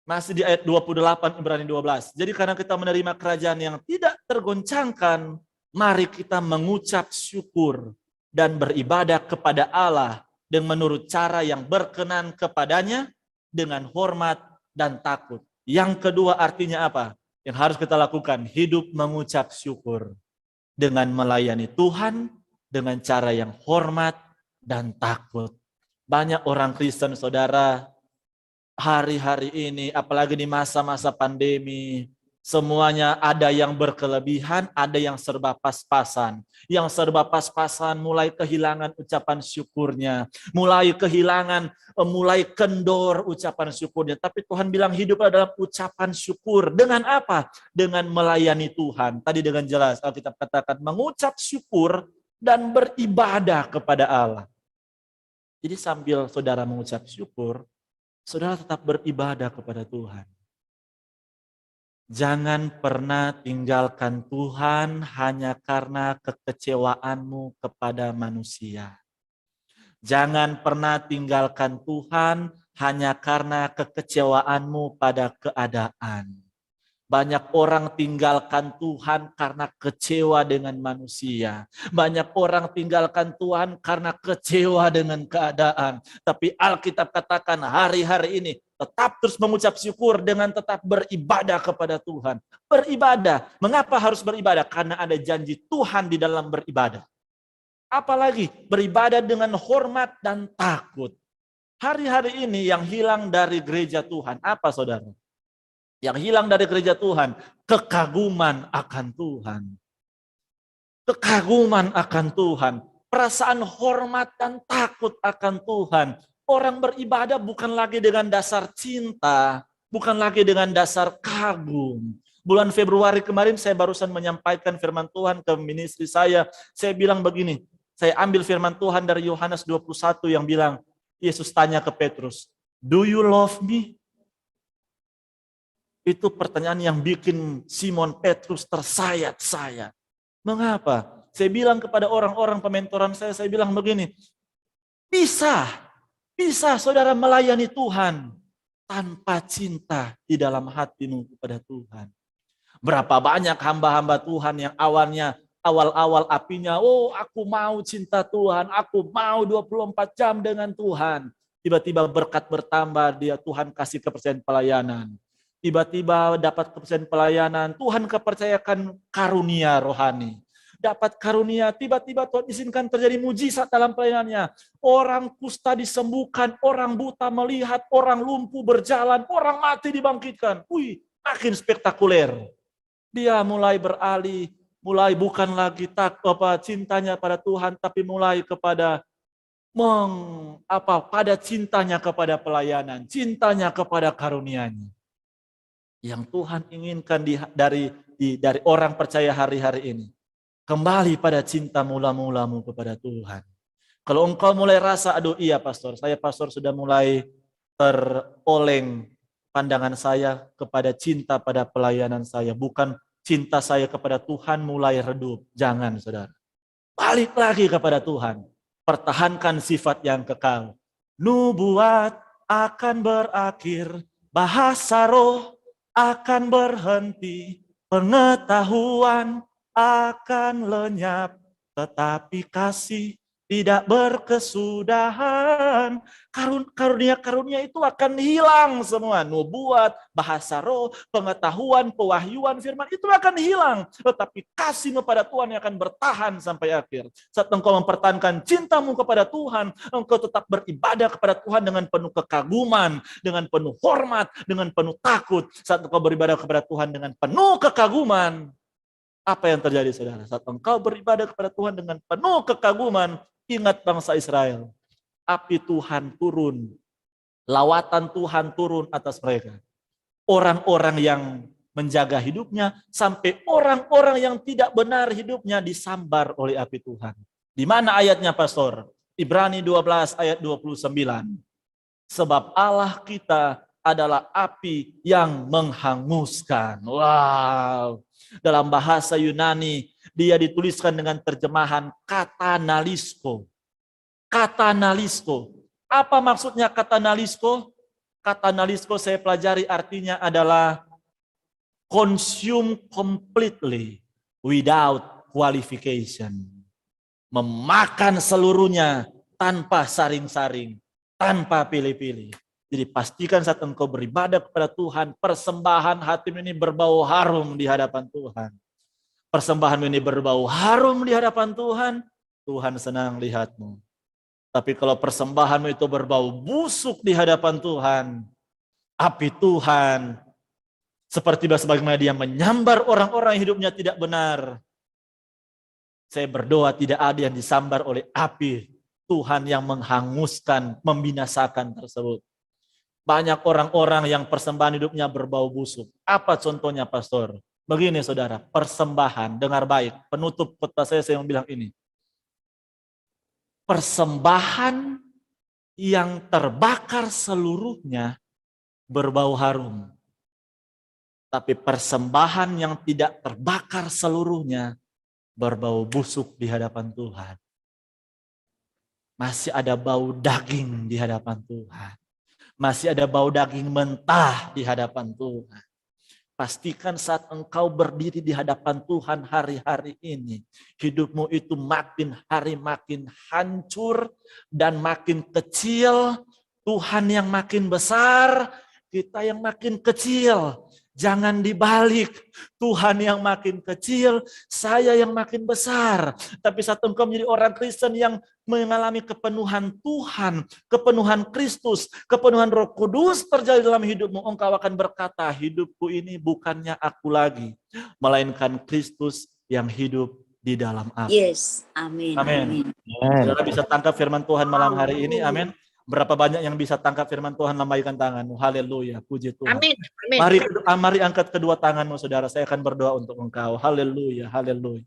masih di ayat 28 Ibrani 12. Jadi karena kita menerima kerajaan yang tidak tergoncangkan, mari kita mengucap syukur dan beribadah kepada Allah dengan menurut cara yang berkenan kepadanya dengan hormat dan takut. Yang kedua artinya apa? Yang harus kita lakukan, hidup mengucap syukur dengan melayani Tuhan dengan cara yang hormat dan takut. Banyak orang Kristen, saudara, hari-hari ini, apalagi di masa-masa pandemi, semuanya ada yang berkelebihan, ada yang serba pas-pasan. Yang serba pas-pasan mulai kehilangan ucapan syukurnya, mulai kendor ucapan syukurnya. Tapi Tuhan bilang hiduplah dalam ucapan syukur. Dengan apa? Dengan melayani Tuhan. Tadi dengan jelas Alkitab katakan mengucap syukur dan beribadah kepada Allah. Jadi sambil saudara mengucap syukur, saudara tetap beribadah kepada Tuhan. Jangan pernah tinggalkan Tuhan hanya karena kekecewaanmu kepada manusia. Jangan pernah tinggalkan Tuhan hanya karena kekecewaanmu pada keadaan. Banyak orang tinggalkan Tuhan karena kecewa dengan manusia. Banyak orang tinggalkan Tuhan karena kecewa dengan keadaan. Tapi Alkitab katakan hari-hari ini tetap terus mengucap syukur dengan tetap beribadah kepada Tuhan. Beribadah. Mengapa harus beribadah? Karena ada janji Tuhan di dalam beribadah. Apalagi beribadah dengan hormat dan takut. Hari-hari ini yang hilang dari gereja Tuhan, apa saudara? Yang hilang dari gereja Tuhan, kekaguman akan Tuhan. Kekaguman akan Tuhan. Perasaan hormat dan takut akan Tuhan. Orang beribadah bukan lagi dengan dasar cinta, bukan lagi dengan dasar kagum. Bulan Februari kemarin saya barusan menyampaikan firman Tuhan ke ministri saya. Saya bilang begini, saya ambil firman Tuhan dari Yohanes 21 yang bilang, Yesus tanya ke Petrus, "Do you love me?" Itu pertanyaan yang bikin Simon Petrus tersayat-sayat. Mengapa? Saya bilang kepada orang-orang pementoran saya bilang begini, bisa saudara melayani Tuhan tanpa cinta di dalam hatimu kepada Tuhan. Berapa banyak hamba-hamba Tuhan yang awal-awal apinya, aku mau cinta Tuhan, aku mau 24 jam dengan Tuhan. Tiba-tiba berkat bertambah, Tuhan kasih kepercayaan pelayanan. Tiba-tiba dapat kepercayaan pelayanan, Tuhan kepercayakan karunia rohani. Dapat karunia, tiba-tiba Tuhan izinkan terjadi mujizat dalam pelayanannya. Orang kusta disembuhkan, orang buta melihat, orang lumpuh berjalan, orang mati dibangkitkan. Makin spektakuler. Dia mulai beralih, mulai bukan lagi cintanya pada Tuhan, tapi mulai kepada pada cintanya kepada pelayanan, cintanya kepada karunia-Nya. Yang Tuhan inginkan dari orang percaya hari-hari ini. Kembali pada cinta mula-mulamu kepada Tuhan. Kalau engkau mulai rasa, iya pastor, saya pastor sudah mulai teroleng pandangan saya kepada cinta pada pelayanan saya. Bukan cinta saya kepada Tuhan mulai redup. Jangan saudara. Balik lagi kepada Tuhan. Pertahankan sifat yang kekal. Nubuat akan berakhir, bahasa roh akan berhenti, pengetahuan akan lenyap, tetapi kasih tidak berkesudahan. Karunia-karunia itu akan hilang semua. Nubuat, bahasa roh, pengetahuan, pewahyuan, firman itu akan hilang. Tetapi kasihmu pada Tuhan yang akan bertahan sampai akhir. Saat engkau mempertahankan cintamu kepada Tuhan, engkau tetap beribadah kepada Tuhan dengan penuh kekaguman, dengan penuh hormat, dengan penuh takut. Saat engkau beribadah kepada Tuhan dengan penuh kekaguman, Apa yang terjadi saudara? Saat engkau beribadah kepada Tuhan dengan penuh kekaguman, ingat bangsa Israel. Api Tuhan turun, lawatan Tuhan turun atas mereka. Orang-orang yang menjaga hidupnya, sampai orang-orang yang tidak benar hidupnya disambar oleh api Tuhan. Di mana ayatnya, Pastor? Ibrani 12 ayat 29. Sebab Allah kita adalah api yang menghanguskan. Wow. Dalam bahasa Yunani, dia dituliskan dengan terjemahan katanalisko. Katanalisko. Apa maksudnya katanalisko? Katanalisko saya pelajari artinya adalah consume completely without qualification. Memakan seluruhnya tanpa saring-saring, tanpa pilih-pilih. Jadi pastikan saat engkau beribadah kepada Tuhan, persembahan hatimu ini berbau harum di hadapan Tuhan. Persembahan ini berbau harum di hadapan Tuhan, Tuhan senang lihatmu. Tapi kalau persembahanmu itu berbau busuk di hadapan Tuhan, api Tuhan seperti sebagaimana dia menyambar orang-orang yang hidupnya tidak benar. Saya berdoa tidak ada yang disambar oleh api Tuhan yang menghanguskan, membinasakan tersebut. Banyak orang-orang yang persembahan hidupnya berbau busuk. Apa contohnya, Pastor? Begini saudara, persembahan, dengar baik. Penutup khotbah saya bilang ini. Persembahan yang terbakar seluruhnya berbau harum. Tapi persembahan yang tidak terbakar seluruhnya berbau busuk di hadapan Tuhan. Masih ada bau daging di hadapan Tuhan. Masih ada bau daging mentah di hadapan Tuhan. Pastikan saat engkau berdiri di hadapan Tuhan hari-hari ini, hidupmu itu makin hari makin hancur dan makin kecil. Tuhan yang makin besar, kita yang makin kecil. Jangan dibalik, Tuhan yang makin kecil, saya yang makin besar. Tapi saat engkau menjadi orang Kristen yang mengalami kepenuhan Tuhan, kepenuhan Kristus, kepenuhan Roh Kudus terjadi dalam hidupmu, engkau akan berkata, hidupku ini bukannya aku lagi, melainkan Kristus yang hidup di dalam aku. Yes, amin. Amin. Saudara bisa tangkap firman Tuhan malam hari ini, amin. Berapa banyak yang bisa tangkap firman Tuhan, lambaikan tanganmu. Haleluya, puji Tuhan. Amin. Amin. Mari angkat kedua tanganmu, saudara. Saya akan berdoa untuk engkau. Haleluya, haleluya.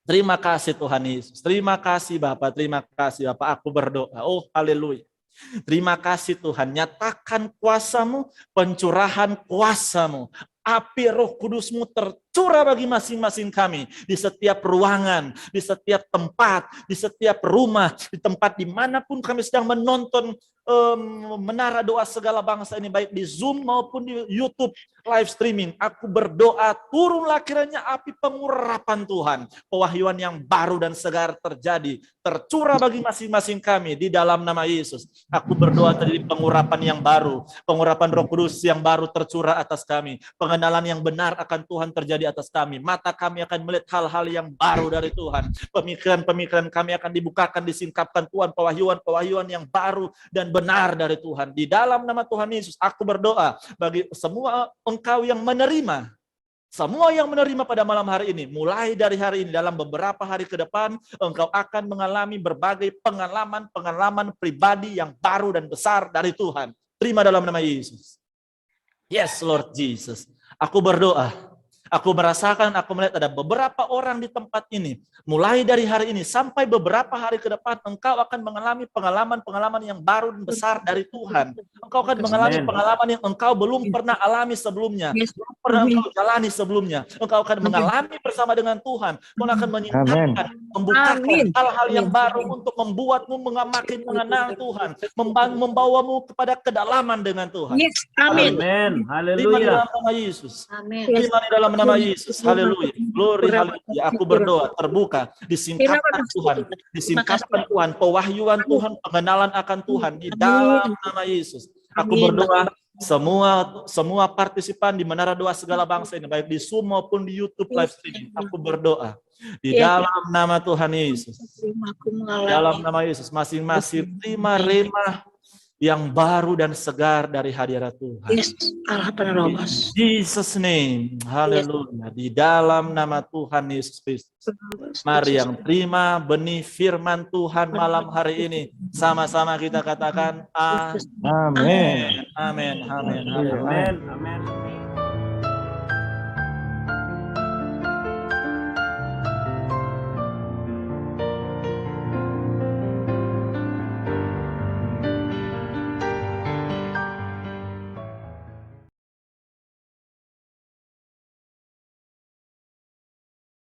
Terima kasih Tuhan Yesus. Terima kasih Bapak, terima kasih Bapak. Aku berdoa. Oh, haleluya. Terima kasih Tuhan. Nyatakan kuasa-Mu, pencurahan kuasa-Mu. Api Roh Kudus-Mu tercurah bagi masing-masing kami. Di setiap ruangan, di setiap tempat, di setiap rumah, di tempat dimanapun kami sedang menonton Menara Doa Segala Bangsa ini, baik di Zoom maupun di YouTube live streaming. Aku berdoa, turunlah kiranya api pengurapan Tuhan. Pewahyuan yang baru dan segar terjadi, tercurah bagi masing-masing kami di dalam nama Yesus. Aku berdoa terjadi pengurapan yang baru, pengurapan Roh Kudus yang baru tercurah atas kami. Pengenalan yang benar akan Tuhan terjadi atas kami. Mata kami akan melihat hal-hal yang baru dari Tuhan. Pemikiran-pemikiran kami akan dibukakan, disingkapkan Tuhan, pewahyuan-pewahyuan yang baru dan benar dari Tuhan. Di dalam nama Tuhan Yesus, aku berdoa bagi semua engkau yang menerima, semua yang menerima pada malam hari ini, mulai dari hari ini, dalam beberapa hari ke depan, engkau akan mengalami berbagai pengalaman pribadi yang baru dan besar dari Tuhan. Terima dalam nama Yesus. Yes, Lord Jesus. Aku berdoa, aku merasakan, aku melihat ada beberapa orang di tempat ini, mulai dari hari ini sampai beberapa hari ke depan, engkau akan mengalami pengalaman-pengalaman yang baru dan besar dari Tuhan. Engkau akan mengalami pengalaman yang engkau belum pernah alami sebelumnya, belum pernah engkau jalani sebelumnya. Engkau akan mengalami bersama dengan Tuhan. Engkau akan menyingkapkan, membukakan hal-hal yang baru untuk membuatmu makin mengenal Tuhan, membawamu kepada kedalaman dengan Tuhan. Yes, amin. Amin. Terima di Haleluya. dalam nama Yesus. Amin. Terima di dalam nama Yesus. Haleluya. Glory, haleluya. Aku berdoa terbuka, disingkapkan Tuhan, disingkapkan Tuhan, pewahyuan Tuhan, pengenalan akan Tuhan di dalam nama Yesus. Aku berdoa semua partisipan di Menara Doa Segala Bangsa ini, baik di Zoom maupun di YouTube live streaming, aku berdoa di dalam nama Tuhan Yesus. Dalam nama Yesus, masing-masing terima remah yang baru dan segar dari hadirat Tuhan. Yes, Allah penerobos. Jesus name, haleluya. Di dalam nama Tuhan Yesus Kristus. Mari yang terima benih firman Tuhan malam hari ini. Sama-sama kita katakan amin. Amin. Amin. Haleluya. Amin. Amin.